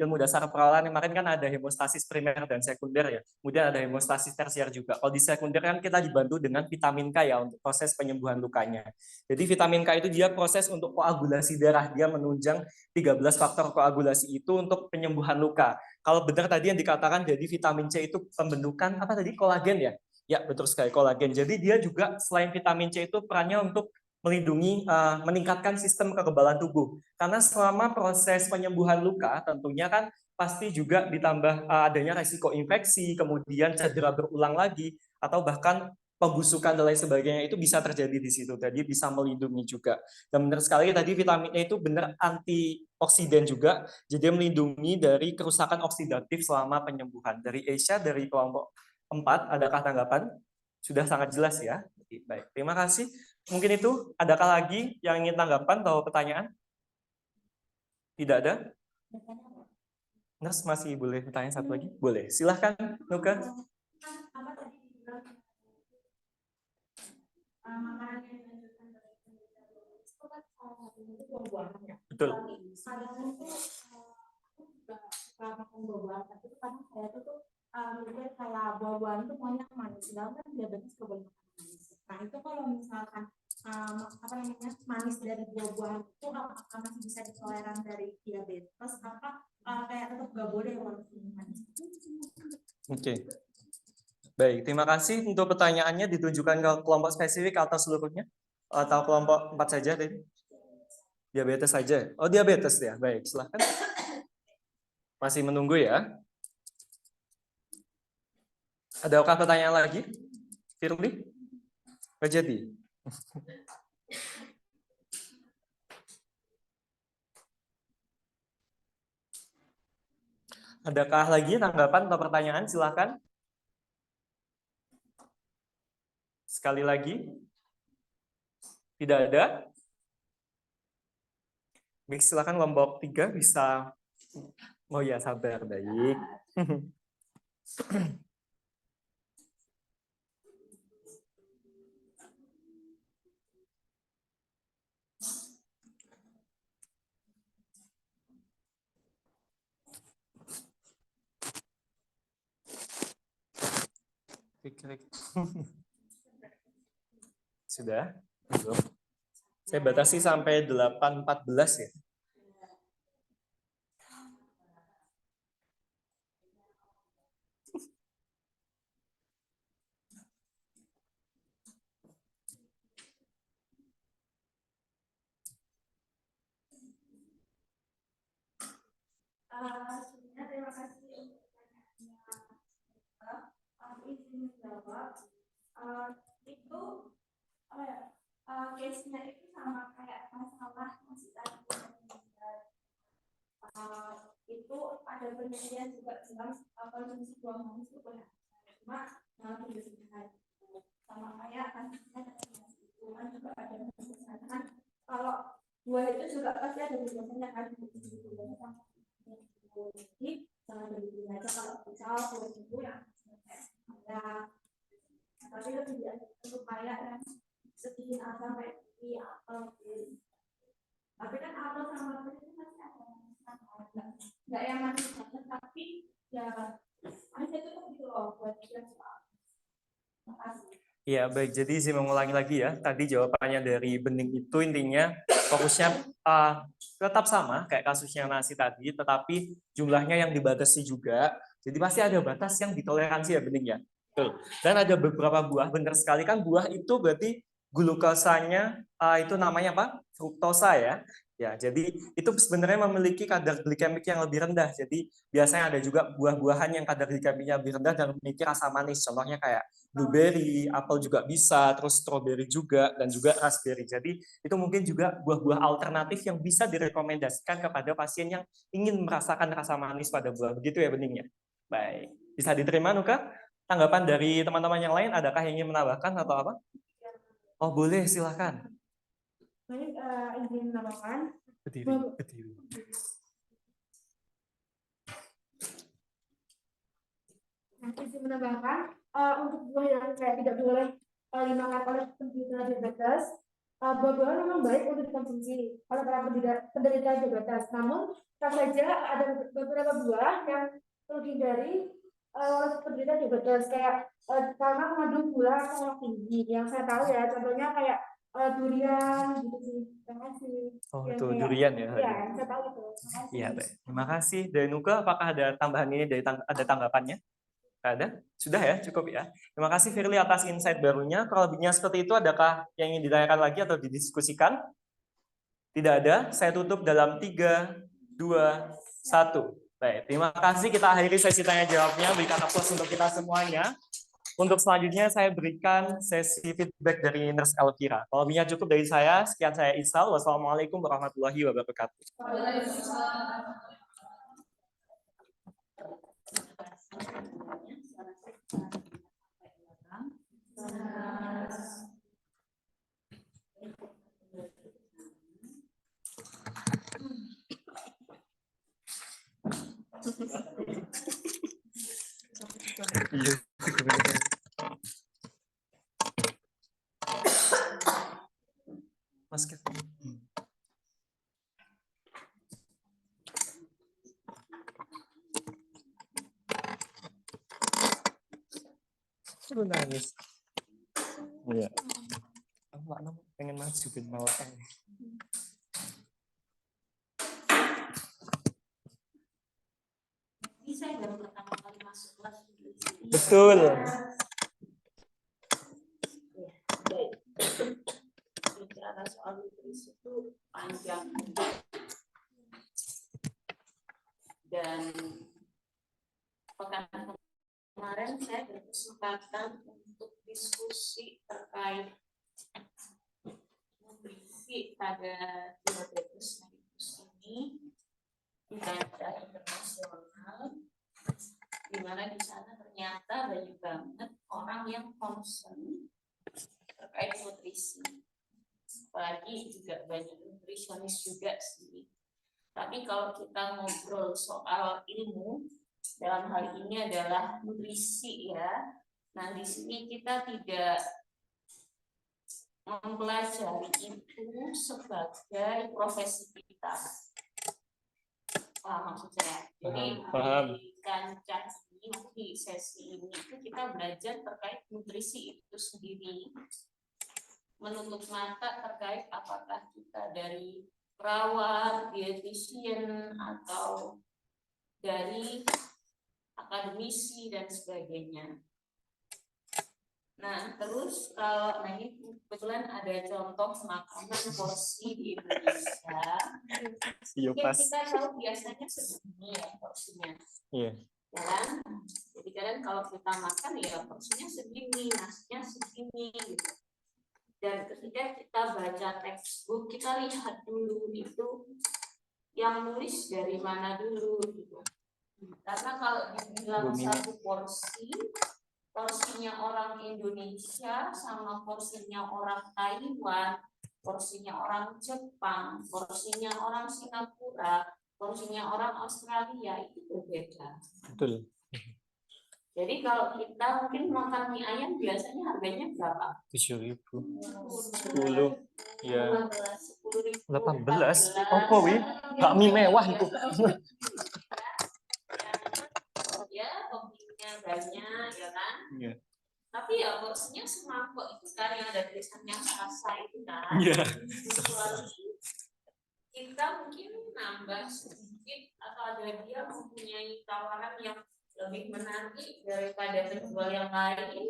ilmu dasar perawalan kemarin kan ada hemostasis primer dan sekunder ya. Kemudian ada hemostasis tersier juga. Kalau di sekunder kan kita dibantu dengan vitamin K ya untuk proses penyembuhan lukanya. Jadi vitamin K itu dia proses untuk koagulasi darah. Dia menunjang 13 faktor koagulasi itu untuk penyembuhan luka. Kalau benar tadi yang dikatakan jadi vitamin C itu pembentukan apa tadi, kolagen ya? Ya, betul sekali, kolagen. Jadi dia juga selain vitamin C itu perannya untuk melindungi, meningkatkan sistem kekebalan tubuh. Karena selama proses penyembuhan luka tentunya kan pasti juga ditambah adanya resiko infeksi, kemudian cedera berulang lagi, atau bahkan pembusukan dan lain sebagainya itu bisa terjadi di situ. Jadi bisa melindungi juga. Dan benar sekali tadi vitamin E itu benar antioksidan juga, jadi melindungi dari kerusakan oksidatif selama penyembuhan. Dari Asia, dari kelompok 4, adakah tanggapan? Sudah sangat jelas ya. Baik, terima kasih. Mungkin itu, adakah lagi yang ingin tanggapan atau pertanyaan? Tidak ada? Nurse masih boleh bertanya satu lagi? Boleh, silahkan Nuka. Betul. Kayak buah-buahan itu maunya manis, sedangkan diabetes kebanyakan manis. Nah itu kalau misalkan manis dari buah-buahan itu apakah masih bisa ditoleran dari diabetes? Apa kayak tetap nggak boleh walaupun manis? Oke. Baik, terima kasih untuk pertanyaannya. Ditujukan ke kelompok spesifik atau seluruhnya? Atau kelompok 4 saja tadi? Diabetes saja. Oh, diabetes ya. Baik, silahkan. Masih menunggu ya. Adakah pertanyaan lagi? Firly? Rajati? Adakah lagi tanggapan atau pertanyaan? Silahkan. Sekali lagi. Tidak ada? Baik, silakan kelompok 3 bisa. Oh ya, sabar. Baik. Sudah? Belum. Saya batasi sampai 8.14 ya. Terima kasih untuk pertanyaannya. Izin menjawab. Itu case-nya itu sama kayak masalah masih tadi. Itu ada penelitian juga tentang konsumsi buah manis itu banyak. Cuma dalam kesehatan sama kayak kasusnya itu kan juga ada kesehatan. Kalau buah itu juga pasti ada biasanya kan jadi jangan beli aja kalau misal buah itu yang ada, tapi lebih dianjurkan supaya yang sedikit asam kayak di apel, tapi kan apel sama apel itu masih ada nggak yang manis banget, tapi ya masih cukup gitu loh buat dia. Terima kasih. Ya, baik. Jadi saya mengulangi lagi ya. Tadi jawabannya dari Bening itu intinya fokusnya tetap sama kayak kasusnya nasi tadi, tetapi jumlahnya yang dibatasi juga. Jadi pasti ada batas yang ditoleransi ya Bening ya. Betul. Dan ada beberapa buah, benar sekali kan buah itu berarti glukosanya itu namanya apa? Fruktosa ya. Ya, jadi itu sebenarnya memiliki kadar glikemik yang lebih rendah. Jadi biasanya ada juga buah-buahan yang kadar glikemiknya lebih rendah dan memiliki rasa manis. Contohnya kayak blueberry, apel juga bisa, terus strawberry juga, dan juga raspberry. Jadi itu mungkin juga buah-buah alternatif yang bisa direkomendasikan kepada pasien yang ingin merasakan rasa manis pada buah. Begitu ya beningnya. Baik, bisa diterima Nuka? Tanggapan dari teman-teman yang lain, adakah yang ingin menambahkan atau apa? Oh boleh, silakan. Baik, izin menambahkan. Berdiri, berdiri. Izin menambahkan, untuk buah yang kayak tidak boleh dimakan oleh penderita diabetes, buah-buahan memang baik untuk dikonsumsi oleh para penderita diabetes. Namun, tentu saja ada beberapa buah yang perlu dihindari oleh penderita diabetes, kayak karena mengandung gula yang tinggi. Yang saya tahu ya, contohnya kayak durian gitu sih. Terima kasih. Oh, Yang itu kayak, durian ya. ya, yang saya tahu itu. Terima kasih. Iya, baik. Terima kasih. Dan Nuka, apakah ada tambahan ini dari ada tanggapannya? Ada? Sudah ya, cukup ya. Terima kasih Firly atas insight barunya. Kalau lebihnya seperti itu, adakah yang ingin ditanyakan lagi atau didiskusikan? Tidak ada. Saya tutup dalam 3, 2, 1. Baik, terima kasih. Kita akhiri sesi tanya jawabnya. Berikan aplaus untuk kita semuanya. Untuk selanjutnya saya berikan sesi feedback dari Nurse Elvira. Kalau lebihnya cukup dari saya, sekian saya Isal. Wassalamualaikum warahmatullahi wabarakatuh. Mas Kevin. Lu nangis. Iya. Aku pengen maju bin malah. Bisa baru pertama kali masuk kelas. Betul. Bicara soal nutrisi itu panjang dan pekan kemarin saya berkesempatan untuk diskusi terkait nutrisi pada diabetes mellitus ini di kancah internasional, di mana di sana ternyata banyak banget orang yang concern terkait nutrisi. Apalagi juga banyak nutrisionis juga sih. Tapi kalau kita ngobrol soal ilmu, dalam hal ini adalah nutrisi ya. Nah, di sini kita tidak mempelajari itu sebagai profesi kita. Maksud saya. Jadi di kancah ini, di sesi ini itu kita belajar terkait nutrisi itu sendiri. Menutup mata terkait apakah kita dari perawat, dietitian, atau dari akademisi dan sebagainya. Nah, terus kalau ini kebetulan ada contoh makanan porsi di Indonesia. Mungkin kita tahu biasanya segini ya porsinya. Iya. Ya kan? Jadi kadang kalau kita makan ya porsinya segini, nasinya segini gitu. Dan ketika kita baca textbook, kita lihat dulu itu yang nulis dari mana dulu gitu. Karena kalau dibilang satu porsi, porsinya orang Indonesia sama porsinya orang Taiwan, porsinya orang Jepang, porsinya orang Singapura, porsinya orang Australia itu berbeda. Betul. Jadi kalau kita mungkin makan mie ayam biasanya harganya berapa? 7.000. 10. Ya. 18. Oh, wi. Gak mie mewah itu. Ya, toppingnya banyak, ya kan? Iya. Tapi ya porsinya semangkok itu kan yang ada tulisannya rasa itu kan. Iya. Kecuali kita mungkin nambah sedikit atau ada dia mempunyai tawaran yang lebih menarik daripada penjual yang lain,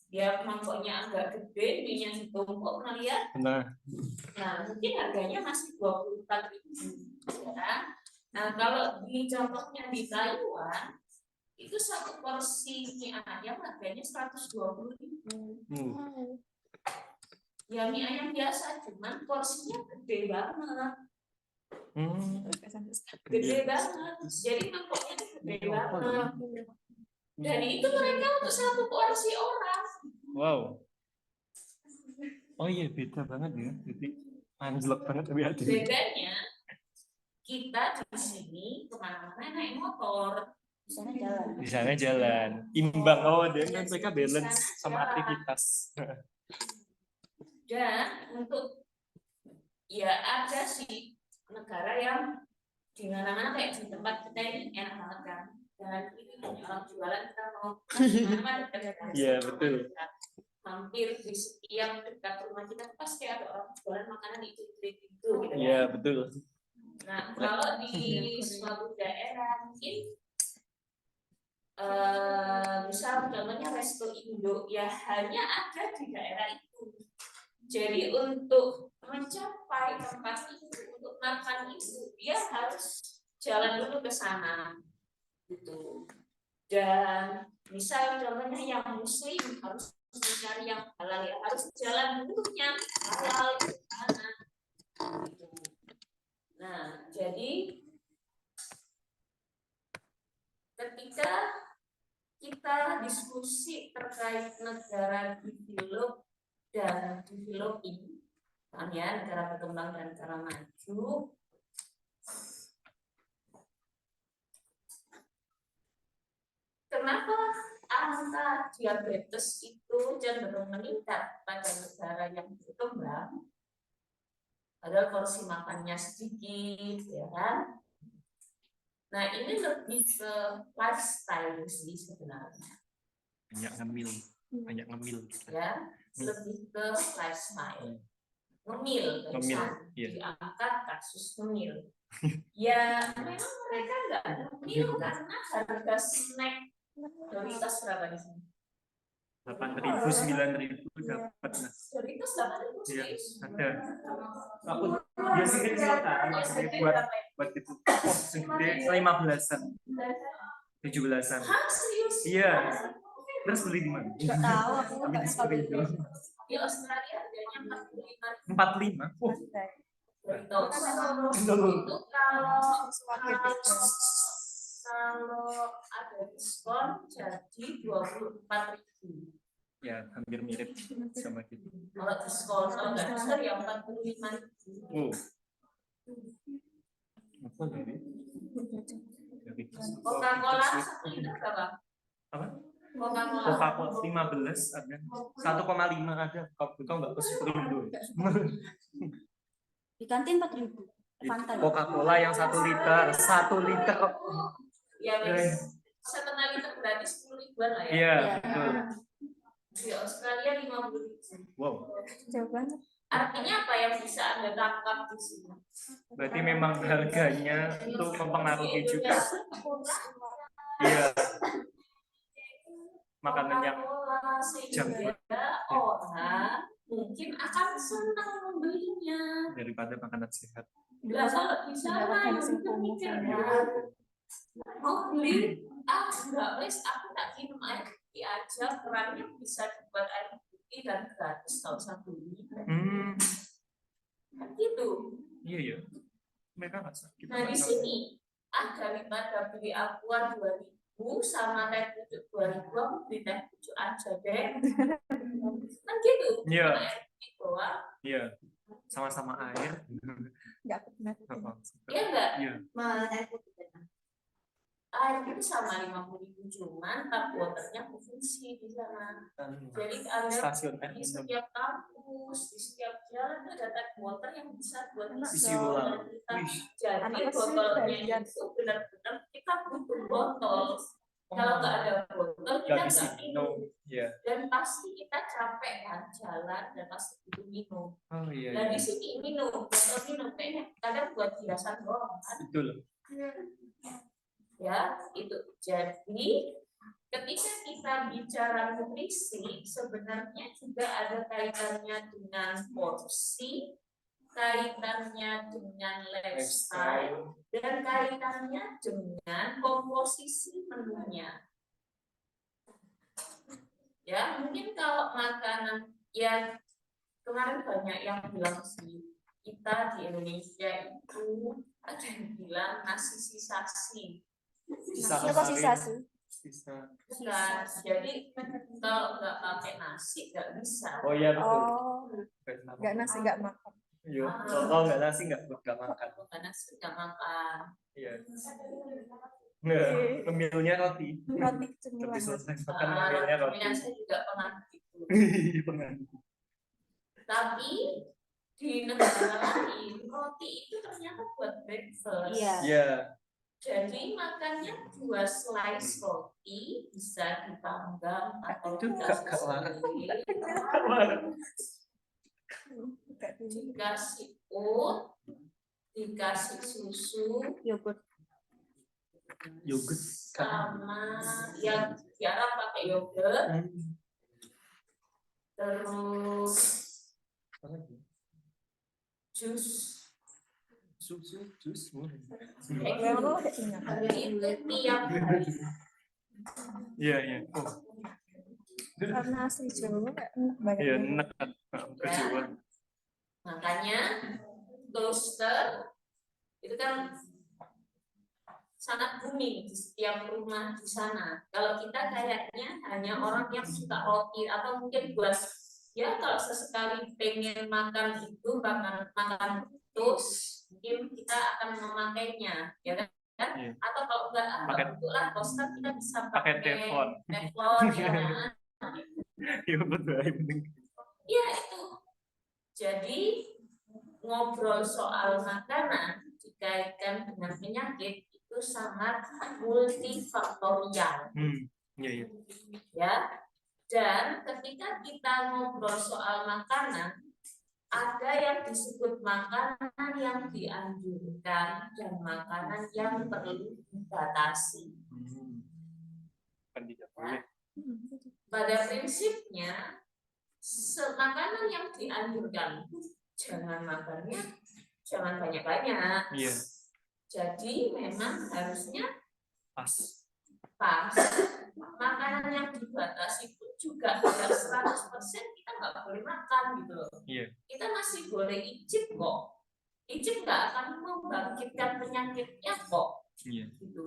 dia mangkoknya agak gede, minyak ditumpuk, pernah lihat? Benar. Nah, mungkin harganya masih 24.000, ya kan? Nah, kalau di contohnya di Taiwan, itu satu porsi mie ayam harganya 120.000. Ya mie ayam biasa, cuman porsinya gede banget. Gede banget. Jadi mangkoknya itu gede banget. Dan itu mereka untuk satu porsi orang. Wow. Oh iya, beda banget ya. Jadi anjlok banget tapi ada. Bedanya kita di sini kemana-mana naik motor, Di sana jalan. Imbang. Oh, dan mereka balance sama aktivitas. dan untuk ya ada sih negara yang di mana-mana kayak di tempat kita ini enak banget kan. Dan ini orang jualan kita mau mana Iya, betul. hampir di setiap dekat rumah kita pasti ada orang jualan makanan itu gitu. Iya, betul. Nah, kalau di suatu daerah mungkin misal contohnya resto Indo ya hanya ada di daerah itu. Jadi untuk mencapai tempat itu, untuk makan itu dia harus jalan dulu ke sana, gitu. Dan misal contohnya yang muslim harus mencari yang halal ya harus jalan dulu yang halal ke sana. Gitu. Nah, jadi ketika kita diskusi terkait negara develop dan developing, ya, negara berkembang dan negara maju, kenapa angka diabetes itu cenderung meningkat pada negara yang berkembang? Padahal porsi makannya sedikit, ya kan? Nah, ini lebih ke lifestyle sih sebenarnya. Banyak ngemil. Ya, lebih ke lifestyle. Ngemil, Iya. diangkat kasus ngemil. Ya, memang mereka nggak ngemil karena harga snack Doritos berapa di sini? 8.000, 9.000 dapat. Doritos 8.000 Iya, sih. ada. Aku biasanya kecil kan, buat itu. Oh, segede 15-an, 17-an. Hah, serius? Iya. Terus beli di mana? Nggak tahu, aku Tapi nggak di suka beli. Spring. Di Australia harganya 45.000. 45. Oh, Doritos. betul. Itu kalau ada diskon jadi 24.000. Ya, hampir mirip sama gitu. Kalau diskon, kalau nggak diskon ya 45.000. Oh. Apa tadi? Coca-Cola 1 liter berapa? Apa? Coca-Cola. Coca-Cola 15 ada. 1,5 ada. Kau nggak ke Spring dulu. Di kantin 4.000. Fanta. Coca-Cola yang 1 liter. 1 liter. Ya, guys. Setengah liter berarti 10.000-an lah ya. Iya, betul. Di Australia 50.000. Wow. Jauh banget. Artinya apa yang bisa Anda tangkap di sini? Berarti memang harganya itu mempengaruhi juga. Iya. Makanan yang sehingga orang mungkin akan senang membelinya daripada makanan sehat. Nah, kalau di sana yang mikirnya mau beli enggak wes aku tak minum air putih aja, kurangnya bisa dibuat air putih dan gratis kalau satu beli. Kan gitu. Iya ya. Mereka nggak sakit. Nah di sini daripada beli aqua 2.000 sama teh pucuk 2.000 aku beli teh pucuk aja deh. Kan gitu. Iya. Air putih doang. Iya. Sama-sama air. Nggak pernah. Iya enggak? Iya. Air itu sama 50.000 cuman tap waternya berfungsi di sana. Jadi Anda Stasiun di setiap kampus, di setiap jalan itu ada tap water yang bisa buat isi ulang. Jadi botolnya itu benar-benar kita butuh botol. Kalau nggak ada botol kita nggak minum. Iya. Dan pasti kita capek kan jalan dan pasti butuh minum. Oh iya. Dan di sini minum, botol minum kayaknya kadang buat hiasan doang kan. Betul. Ya, itu. Jadi ketika kita bicara nutrisi, sebenarnya juga ada kaitannya dengan porsi, kaitannya dengan lifestyle, dan kaitannya dengan komposisi menunya. Ya, mungkin kalau makanan ya kemarin banyak yang bilang sih, kita di Indonesia itu ada yang bilang nasi sisasi. Sisa sisasi. Sisa. Bukan, jadi kalau nggak pakai nasi nggak bisa. Oh iya betul. Oh, nggak nasi nggak makan. Iya. Kalau nggak nasi nggak makan. Bukan nasi nggak makan. Iya. Nggak, pemilnya roti. Roti Lebih cemilan. selesai makan pemilnya roti. Saya juga pernah gitu. Pernah. Tapi di negara lain roti itu ternyata buat breakfast. Iya. Iya. Jadi makannya 2 slice roti bisa dipanggang atau Itu dikasih nggak larang. dikasih oat, dikasih susu, Yogurt. Yogurt. sama yang jarang pakai yogurt, terus jus. Jus. Memang ada minyak. Itu tiap hari. Iya. Oh, Karena asli Jawa nggak banyak. iya, minyak. enak. Kejuan. Makanya toaster itu kan sangat booming di setiap rumah di sana. Kalau kita kayaknya hanya orang yang suka roti atau mungkin buat ya kalau sesekali pengen makan itu makan toast, mungkin kita akan memakainya, ya kan? Iya. Atau kalau enggak bentuklah toaster kita bisa Pakai teflon. teflon ya kan? Iya betul. Ya itu. Jadi ngobrol soal makanan dikaitkan dengan penyakit itu sangat multifaktorial. Iya. Ya. Dan ketika kita ngobrol soal makanan, ada yang disebut makanan yang dianjurkan dan makanan yang perlu dibatasi. Tidak boleh. Pada prinsipnya, makanan yang dianjurkan jangan makannya jangan banyak-banyak. Iya. Jadi memang harusnya Pas. Makanan yang dibatasi itu juga tidak 100% kita nggak boleh makan gitu loh. Iya. Kita masih boleh icip kok. Icip nggak akan membangkitkan penyakitnya kok. Iya. Gitu.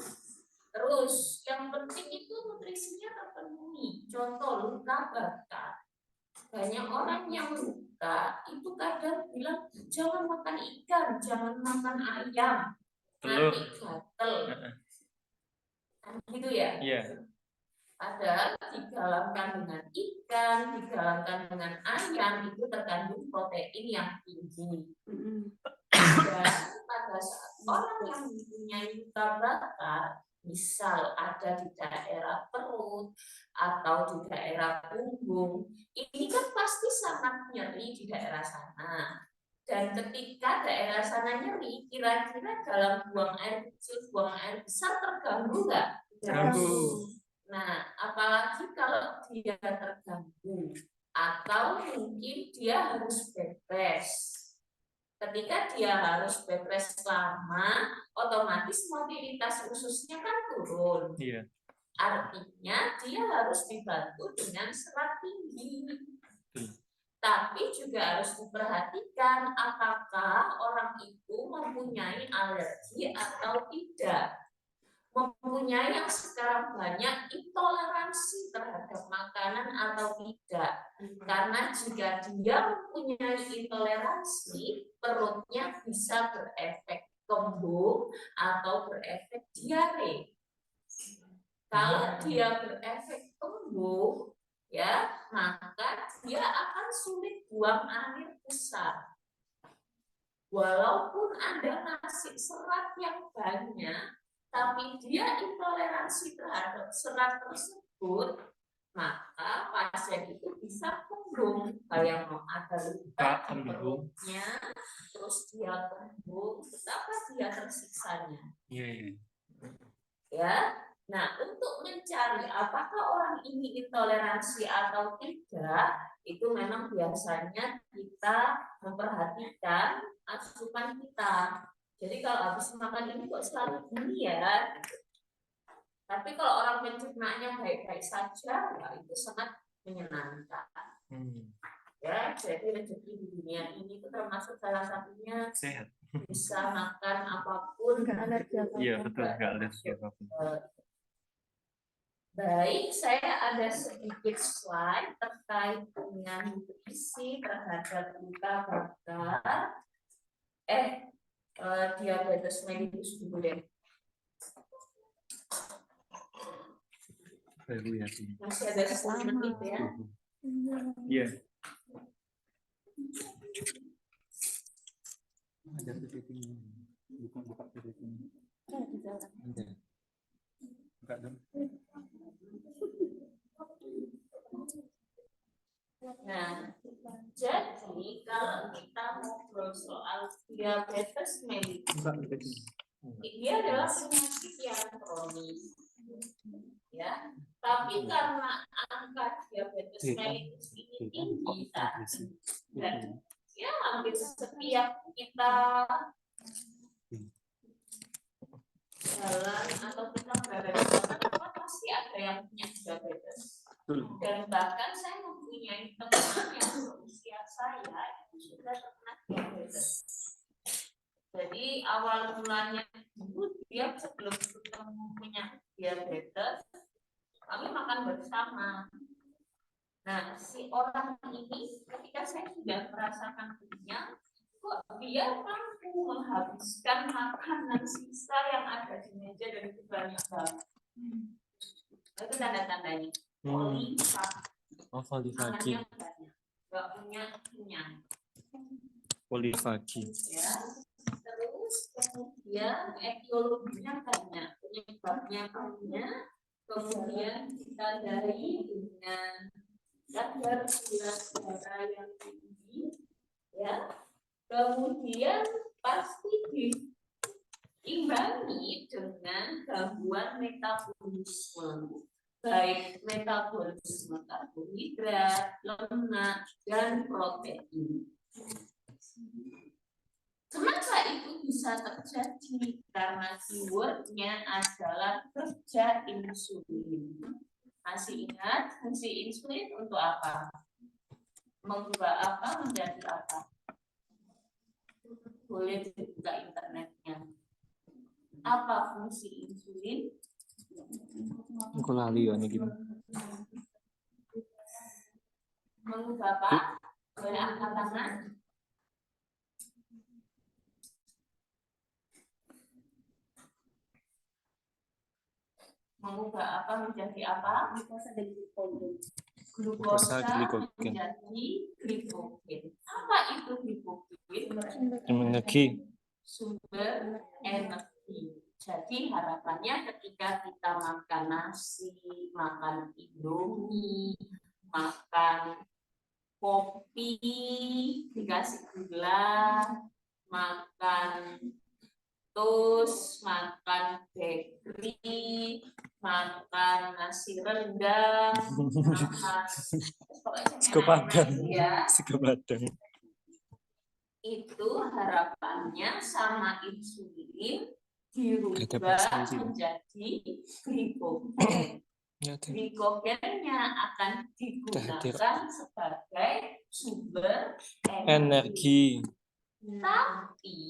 Terus yang penting itu nutrisinya terpenuhi. Contoh luka bakar. Banyak orang yang luka itu kadang bilang jangan makan ikan, jangan makan ayam, nanti gatel. Gitu ya. Iya. Padahal digalamkan dengan ikan, digalamkan dengan ayam itu terkandung protein yang tinggi. Dan pada saat orang yang mempunyai luka bakar, misal ada di daerah perut atau di daerah punggung, ini kan pasti sangat nyeri di daerah sana. Dan ketika daerah sana nyeri, kira-kira dalam buang air kecil, buang air besar terganggu nggak? Terganggu. Nah, apalagi kalau dia terganggu atau mungkin dia harus bed rest. Ketika dia harus bed rest lama, otomatis mobilitas ususnya kan turun. Iya. Artinya dia harus dibantu dengan serat tinggi. Tapi juga harus diperhatikan apakah orang itu mempunyai alergi atau tidak. Mempunyai yang sekarang banyak intoleransi terhadap makanan atau tidak. Karena jika dia mempunyai intoleransi, perutnya bisa berefek kembung atau berefek diare. Kalau dia berefek kembung, ya, maka dia akan sulit buang air besar. Walaupun ada nasi serat yang banyak, tapi dia intoleransi terhadap serat tersebut, maka pasien itu bisa kembung. Kayak mau ada luka di perutnya, terus dia kembung, betapa dia tersiksanya. Iya. Ya, nah untuk mencari tadi apakah orang ini intoleransi atau tidak, itu memang biasanya kita memperhatikan asupan kita. Jadi kalau habis makan ini kok selalu gini ya. Tapi kalau orang pencernaannya baik-baik saja, ya itu sangat menyenangkan. Ya, jadi rezeki di dunia ini itu termasuk salah satunya Sehat. bisa makan apapun. Iya betul, nggak alergi apapun. Baik, saya ada sedikit slide terkait dengan nutrisi terhadap luka bakar. Diabetes mellitus dulu deh. Baru ya. Masih ada 10 menit ya. Iya. Ada PPT-nya. Bukan buka PPT-nya. Ada. Buka dong. Nah, jadi kalau kita ngobrol soal diabetes mellitus, Buka PPT-nya. dia adalah penyakit yang kronis, ya. Tapi karena angka diabetes mellitus ini tinggi saat ini, dan ya hampir setiap kita jalan atau kita berada di mana pasti ada yang punya diabetes. Dan bahkan saya mempunyai teman yang seusia saya itu sudah terkena diabetes. Jadi awal mulanya dulu dia sebelum ketemu punya diabetes, kami makan bersama. Nah, si orang ini ketika saya sudah merasakan kenyang, kok dia mampu menghabiskan makanan sisa yang ada di meja dan itu banyak banget. Itu tanda-tandanya. Polifagi. Makannya banyak, nggak punya kenyang. Polifagi. Ya. Terus kemudian etiologinya banyak, penyebabnya banyak. Kemudian kita dari dengan kadar gula darah yang tinggi, ya. Kemudian pasti diimbangi dengan gangguan metabolisme, baik metabolisme karbohidrat, lemak, dan protein. Kenapa itu bisa terjadi? Karena keywordnya adalah kerja insulin. Masih ingat fungsi insulin untuk apa? Mengubah apa menjadi apa? Boleh dibuka internetnya. Apa fungsi insulin? Aku lali ya ini gimana? Mengubah apa? Boleh angkat tangan? Mengubah apa menjadi apa? Glukosa dan glikogen. Glukosa menjadi glikogen. Apa itu glikogen? Energi. Sumber energi. Jadi harapannya ketika kita makan nasi, makan indomie, makan kopi, dikasih gula, makan toast, makan bakery, makan nasi rendang, makan Sego padang. ya. Sego padang. Itu harapannya sama insulin dirubah menjadi glikogen. Glikogennya akan digunakan sebagai sumber energi. Tapi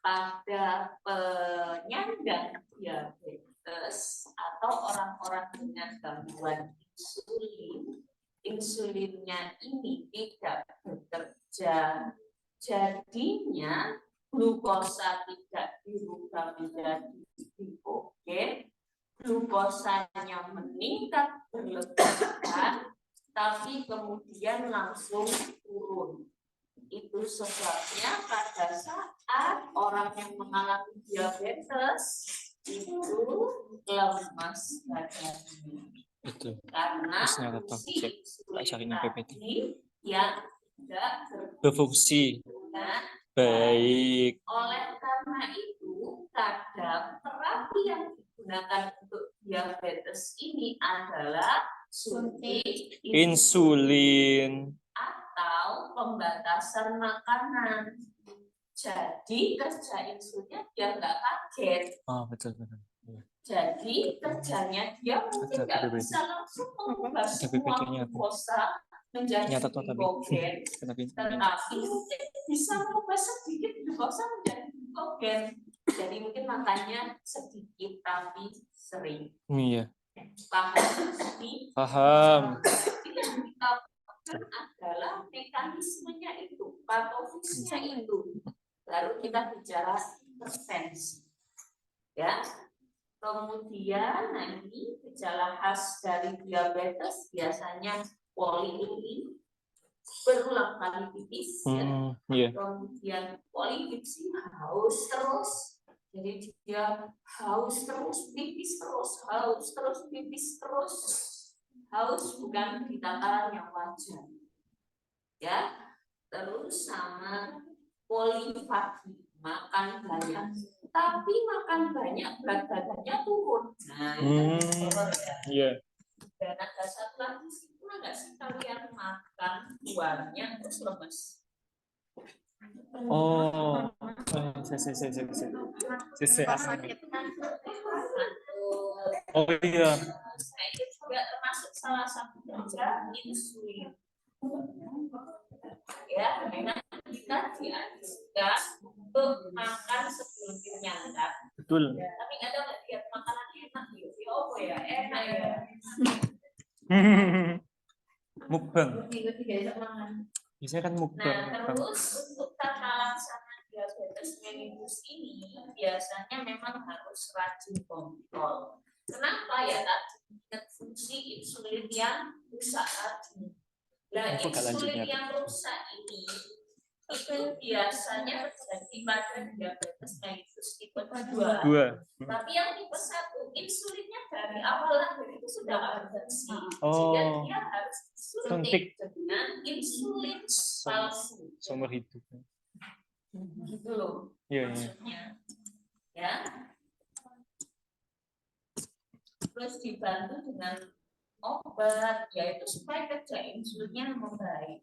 pada penyandang diabetes atau orang-orang dengan gangguan insulin, insulinnya ini tidak bekerja. Jadinya glukosa tidak dirubah menjadi glikogen, glukosanya meningkat berlebihan, tapi kemudian langsung turun. Itu sebabnya pada saat orang yang mengalami diabetes itu lemas badannya. Itu. Karena Insulin tadi yang tidak berfungsi baik. Oleh karena itu, kadang terapi yang digunakan untuk diabetes ini adalah suntik Insulin. atau pembatasan makanan. Jadi kerja insulinnya dia nggak kaget. Oh, betul betul. Iya. Jadi kerjanya dia mungkin nggak bisa langsung mengubah semua glukosa menjadi Nyata tuh, tapi. glikogen, Kenapa? tetapi mungkin bisa mengubah sedikit glukosa menjadi glikogen. Jadi mungkin makannya sedikit tapi sering. Iya. Paham ini? Paham. Yang kita lakukan adalah mekanismenya itu, patofisnya itu. Lalu kita bicara hipertensi. Ya. Kemudian, nah ini gejala khas dari diabetes biasanya poliurin, berulang kali pipis, ya. Iya. Kemudian polidipsi, haus terus. Jadi dia haus terus, pipis terus, haus terus, pipis terus. Haus bukan di tataran yang wajar. Ya. Terus sama polifagi, makan banyak. Tapi makan banyak berat badannya turun. Nah, itu ya. Iya. Dan ada satu lagi sih, pernah nggak sih kalian makan luarnya terus lemes? Oh. Oh iya. Nah, itu juga termasuk salah satu kerja insulin. Ya, memang kita dianjurkan untuk makan sebelum kenyang. Betul. Tapi kadang lihat makanan enak gitu, ya apa ya, enak ya. Mukbang. Biasanya kan mukbang. Nah, terus untuk tata laksana diabetes mellitus ini biasanya memang harus rajin kontrol. Kenapa ya tadi? Fungsi insulin yang rusak tadi. Nah, insulin yang rusak ini itu biasanya terjadi pada diabetes mellitus tipe 2. Tapi yang tipe 1 insulinnya dari awal lahir itu sudah absensi. Sehingga dia harus disuntik dengan insulin palsu. Seumur hidup. Gitu loh. Iya, maksudnya. Ya. Terus dibantu dengan obat, yaitu supaya kerja insulinnya membaik.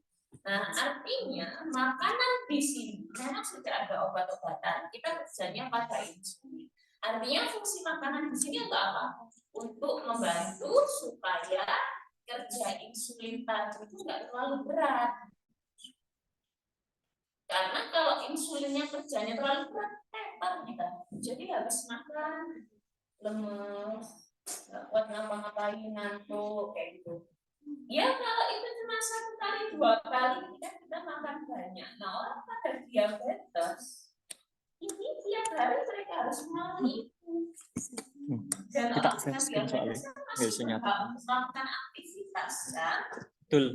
Nah, artinya makanan di sini memang sudah ada obat-obatan. Kita kerjanya pada insulin. Artinya fungsi makanan di sini untuk apa? Untuk membantu supaya kerja insulin tadi itu nggak terlalu berat. Karena kalau insulinnya kerjanya terlalu berat, tepar kita. Jadi habis makan lemes, nggak kuat ngapa-ngapain, ngantuk kayak gitu. Ya kalau itu cuma 1 kali 2 kali kita makan banyak. Nah, orang pada diabetes ini tiap hari mereka harus melalui itu. Dan Kita orang dengan screen soalnya. diabetes Nggak masih bisa nyata. berhak melakukan aktivitas kan. Betul.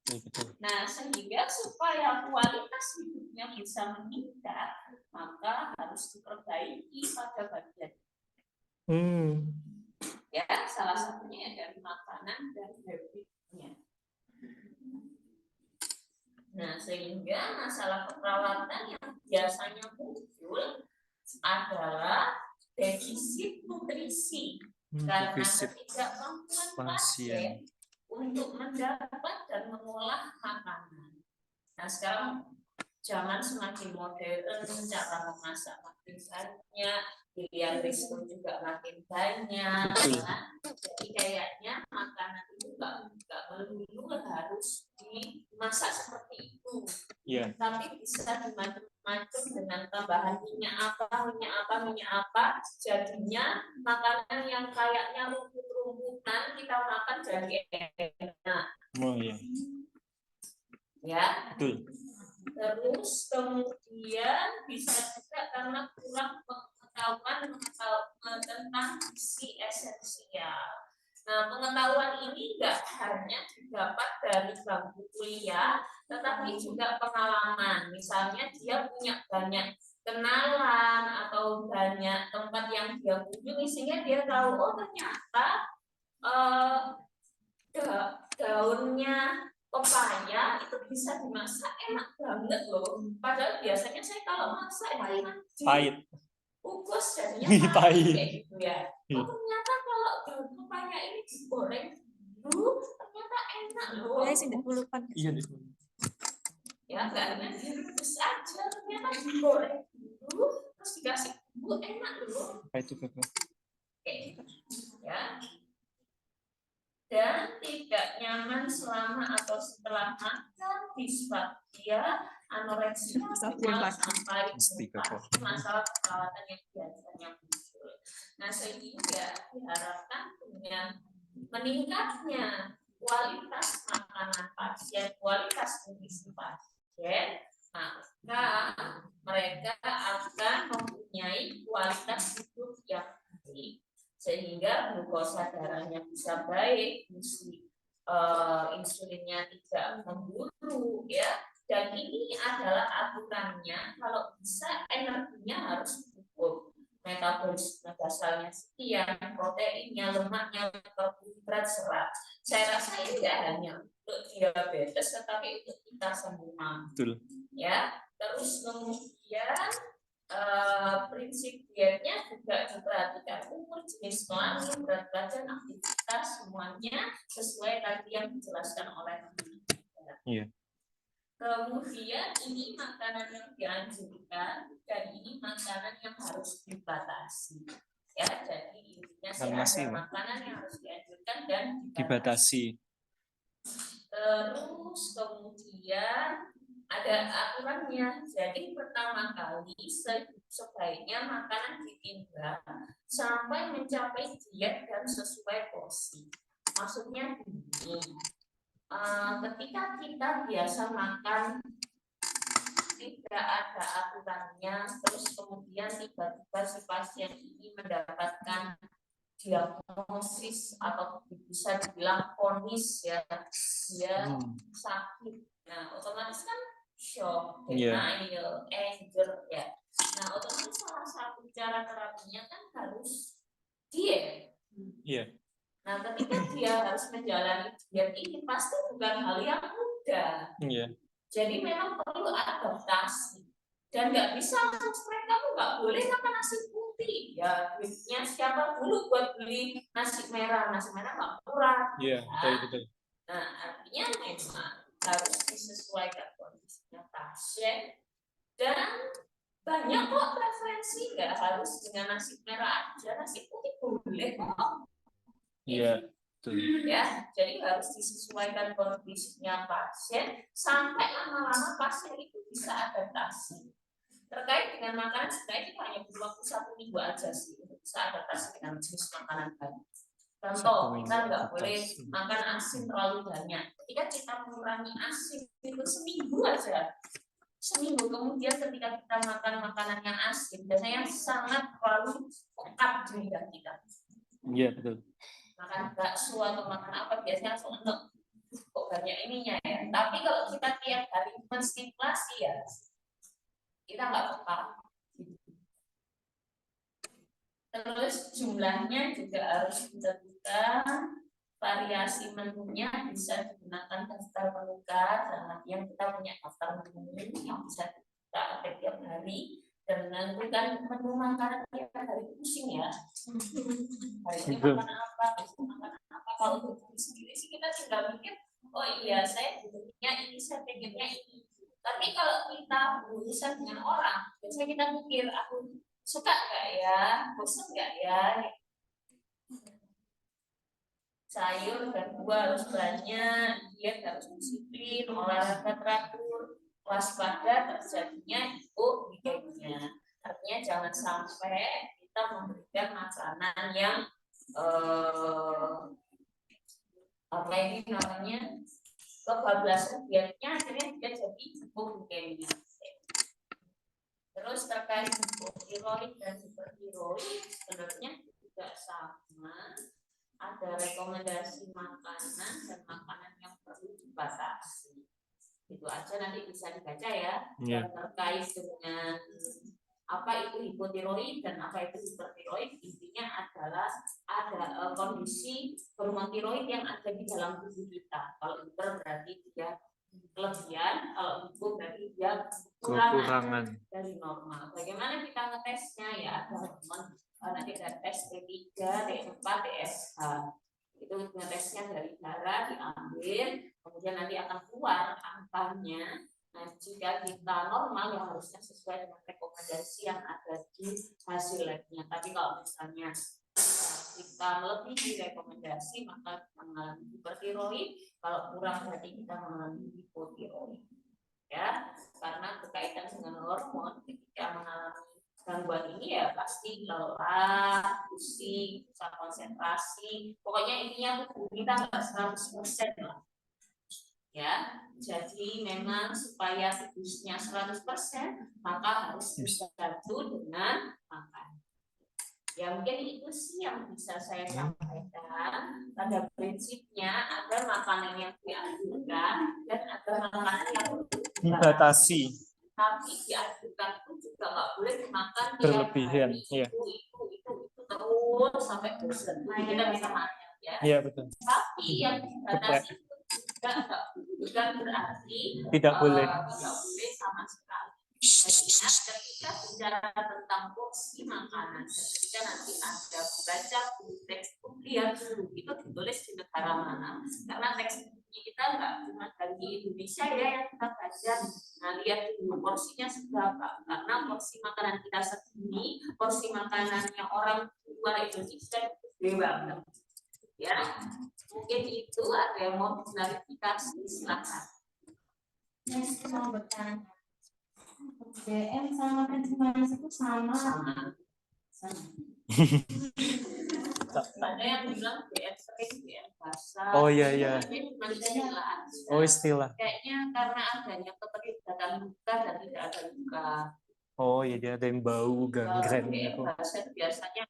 Betul. Nah, sehingga supaya kualitas hidupnya bisa meningkat, maka harus diperbaiki pada bagian. Ya, salah satunya ya dari makanan dan habitnya. Nah, sehingga masalah keperawatan yang biasanya muncul adalah defisit nutrisi karena ketidakmampuan pasien untuk mendapat dan mengolah makanan. Nah, sekarang zaman semakin modern, cara memasak makin banyak, pilihan resto juga makin banyak. Kan? Jadi kayaknya makanan itu nggak melulu harus dimasak seperti itu. Yeah. Tapi bisa dimacam-macam dengan tambahan minyak apa. Jadinya makanan yang kayaknya rumput-rumputan kita makan jadi enak. Oh iya. Ya. Betul. Terus kemudian bisa juga karena kurang pengetahuan tentang gizi esensial. Nah, pengetahuan ini enggak hanya didapat dari bangku kuliah, tetapi juga pengalaman. Misalnya dia punya banyak kenalan atau banyak tempat yang dia kunjungi sehingga dia tahu oh ternyata daunnya pepaya itu bisa dimasak enak banget loh. Padahal biasanya saya kalau masak enak pahit. kukus jadinya pahit kayak gitu ya. Oh ternyata kalau daun pepaya ini digoreng dulu ternyata enak loh. Iya. Ya nggak hanya direbus aja, ternyata digoreng dulu terus dikasih bumbu enak loh. Apa itu Bapak? Kayak gitu, ya. Dan tidak nyaman selama atau setelah makan, disfagia, anoreksia, malas sampai masalah perawatan yang biasanya muncul. Nah sehingga diharapkan dengan meningkatnya kualitas makanan pasien, kualitas nutrisi pasien, maka mereka akan mempunyai kualitas hidup yang baik, sehingga glukosa darahnya bisa baik, insulinnya tidak memburu, ya. Dan ini adalah aturannya, kalau bisa energinya harus cukup. Metabolisme basalnya sekian, proteinnya, lemaknya, karbohidrat, serat. Saya rasa ini tidak hanya untuk diabetes, tetapi untuk kita semua. Betul. Ya, terus kemudian prinsip dietnya juga diperhatikan umur, jenis kelamin, berat badan, aktivitas, semuanya sesuai tadi yang dijelaskan oleh Iya. Kemudian ini makanan yang dianjurkan dan ini makanan yang harus dibatasi. Ya, jadi intinya ada makanan yang harus dianjurkan dan dibatasi. Terus kemudian ada aturannya. Jadi pertama kali sebaiknya makanan ditimbang sampai mencapai diet dan sesuai porsi. Maksudnya begini. Ketika kita biasa makan tidak ada aturannya, terus kemudian tiba-tiba si pasien ini mendapatkan diagnosis atau bisa dibilang vonis, ya, dia sakit. Nah otomatis kan shock, denial, anger, ya. Nah otomatis salah satu cara terapinya kan harus diet. Iya. Nah, ketika dia harus menjalani diet ini pasti bukan hal yang mudah. Iya. Jadi memang perlu adaptasi. Dan nggak bisa langsung kamu nggak boleh makan nasi putih. Ya, duitnya siapa dulu buat beli nasi merah nggak murah. Iya, betul. Nah, artinya memang harus disesuaikan kondisinya pasien. Dan banyak kok preferensi, nggak harus dengan nasi merah aja, nasi putih boleh kok. Iya, betul. Ya, jadi harus disesuaikan kondisinya pasien sampai lama-lama pasien itu bisa adaptasi. Terkait dengan makanan sebenarnya kita hanya butuh waktu 1 minggu aja sih untuk bisa adaptasi dengan jenis makanan baru. Contoh, kita nggak boleh makan asin terlalu banyak. Ketika kita mengurangi asin itu seminggu aja. Seminggu kemudian ketika kita makan makanan yang asin, biasanya sangat terlalu pekat di lidah kita. Iya, betul. Makan bakso atau makan apa biasanya langsung enak, kok banyak ininya ya. Tapi kalau kita tiap hari menstimulasi ya kita nggak peka. Terus jumlahnya juga harus ditentukan, variasi menunya bisa digunakan daftar penugar, dalam artian kita punya daftar menu yang bisa kita update tiap hari. Dan menentukan menu makanan tiap hari pusing ya. Hari ini makan apa, besok makan apa. Kalau untuk diri sendiri sih kita tinggal mikir, oh iya saya butuhnya ini, saya pengennya ini. Tapi kalau kita berurusan dengan orang, biasanya kita mikir, aku suka nggak ya, bosan nggak ya. Sayur dan buah harus banyak, diet harus disiplin, olahraga teratur, waspada terjadinya hipoglikemia. Artinya jangan sampai kita memberikan makanan yang apa ini namanya kebablasan dietnya akhirnya dia jadi hipoglikemia. Terus terkait hipotiroid dan hipertiroid sebenarnya juga sama. Ada rekomendasi makanan dan makanan yang perlu dibatasi. Itu aja nanti bisa dibaca ya. Yeah. Terkait dengan apa itu hipotiroid dan apa itu hipertiroid, intinya adalah ada kondisi hormon tiroid yang ada di dalam tubuh kita. Kalau hiper berarti dia kelebihan, kalau hipo berarti dia kekurangan dari normal. Bagaimana kita ngetesnya ya? Ada hormon nanti ada tes T3, T4, TSH. Itu ngetesnya dari darah diambil, kemudian nanti akan keluar angkanya. Nah, jika kita normal ya harusnya sesuai dengan rekomendasi yang ada di hasil labnya. Tapi kalau misalnya kita melebihi rekomendasi maka kita mengalami hipertiroid, kalau kurang berarti kita mengalami hipotiroid. Ya, karena berkaitan dengan hormon, ketika mengalami gangguan ini ya pasti lelah, pusing, susah konsentrasi. Pokoknya intinya tubuh kita nggak 100% lah. Ya, jadi memang supaya siklusnya 100% maka harus dibantu dengan makan. Ya mungkin itu sih yang bisa saya sampaikan. Pada prinsipnya ada makanan yang dianjurkan dan ada makanan yang Dibatasi. tapi dianjurkan pun juga nggak boleh dimakan Berlebihan, iya. itu terus sampai bosan. Kita bisa makan ya. Iya betul. Tapi yang dibatasi bukan berarti Tidak boleh sama sekali. Ingat ketika bicara tentang porsi makanan, ketika nanti ada baca teks lihat dulu itu ditulis di negara mana, karena teks kita nggak cuma dari Indonesia ya yang kita baca. Nah lihat dulu porsinya seberapa, karena porsi makanan kita segini, porsi makanannya orang luar Indonesia itu gede banget. Ya, mungkin itu ada yang mau klarifikasi, silakan. Next mau bertanya. DM sama manis itu sama. Ada yang bilang DM sering, DM basah. Oh iya. Oh istilah. Kayaknya karena adanya keterlibatan luka dan tidak ada luka. Oh iya, dia ada yang bau gangren gitu. Biasanya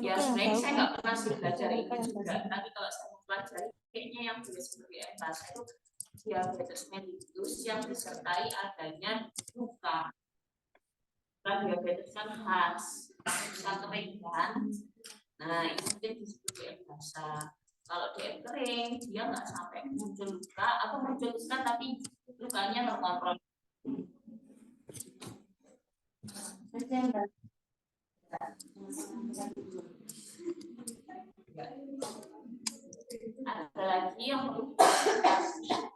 ya sebenarnya saya nggak pernah sih belajar ini juga, tapi kalau saya mempelajari kayaknya yang seperti basah itu diabetes mellitus yang disertai adanya luka. Karena diabetes kan khas, bisa kering kan. Nah ini mungkin disebut DM basah. Kalau DM kering dia nggak sampai muncul luka atau muncul luka tapi lukanya terkontrol. Ada lagi yang perlu diklarifikasi.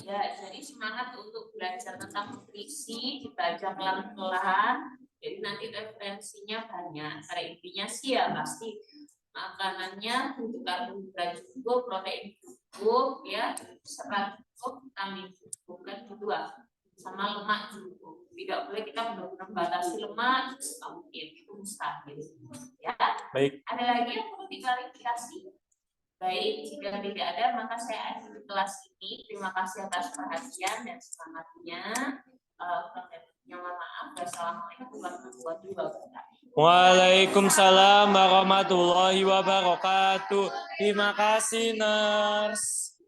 Ya, jadi semangat untuk belajar tentang nutrisi, dibaca pelan-pelan. Jadi nanti referensinya banyak. Pada intinya sih ya pasti makanannya untuk karbohidrat cukup, protein cukup, ya, serat cukup, vitamin cukup, kan kedua sama lemak cukup. Tidak boleh kita benar-benar batasi lemak, mungkin itu mustahil. Ya. Baik. Ada lagi yang perlu diklarifikasi? Baik, jika tidak ada maka saya akhiri kelas ini. Terima kasih atas perhatian dan semangatnya. Mohon maaf. Wassalamualaikum warahmatullahi wabarakatuh. Waalaikumsalam warahmatullahi wabarakatuh. Terima kasih, Nurse.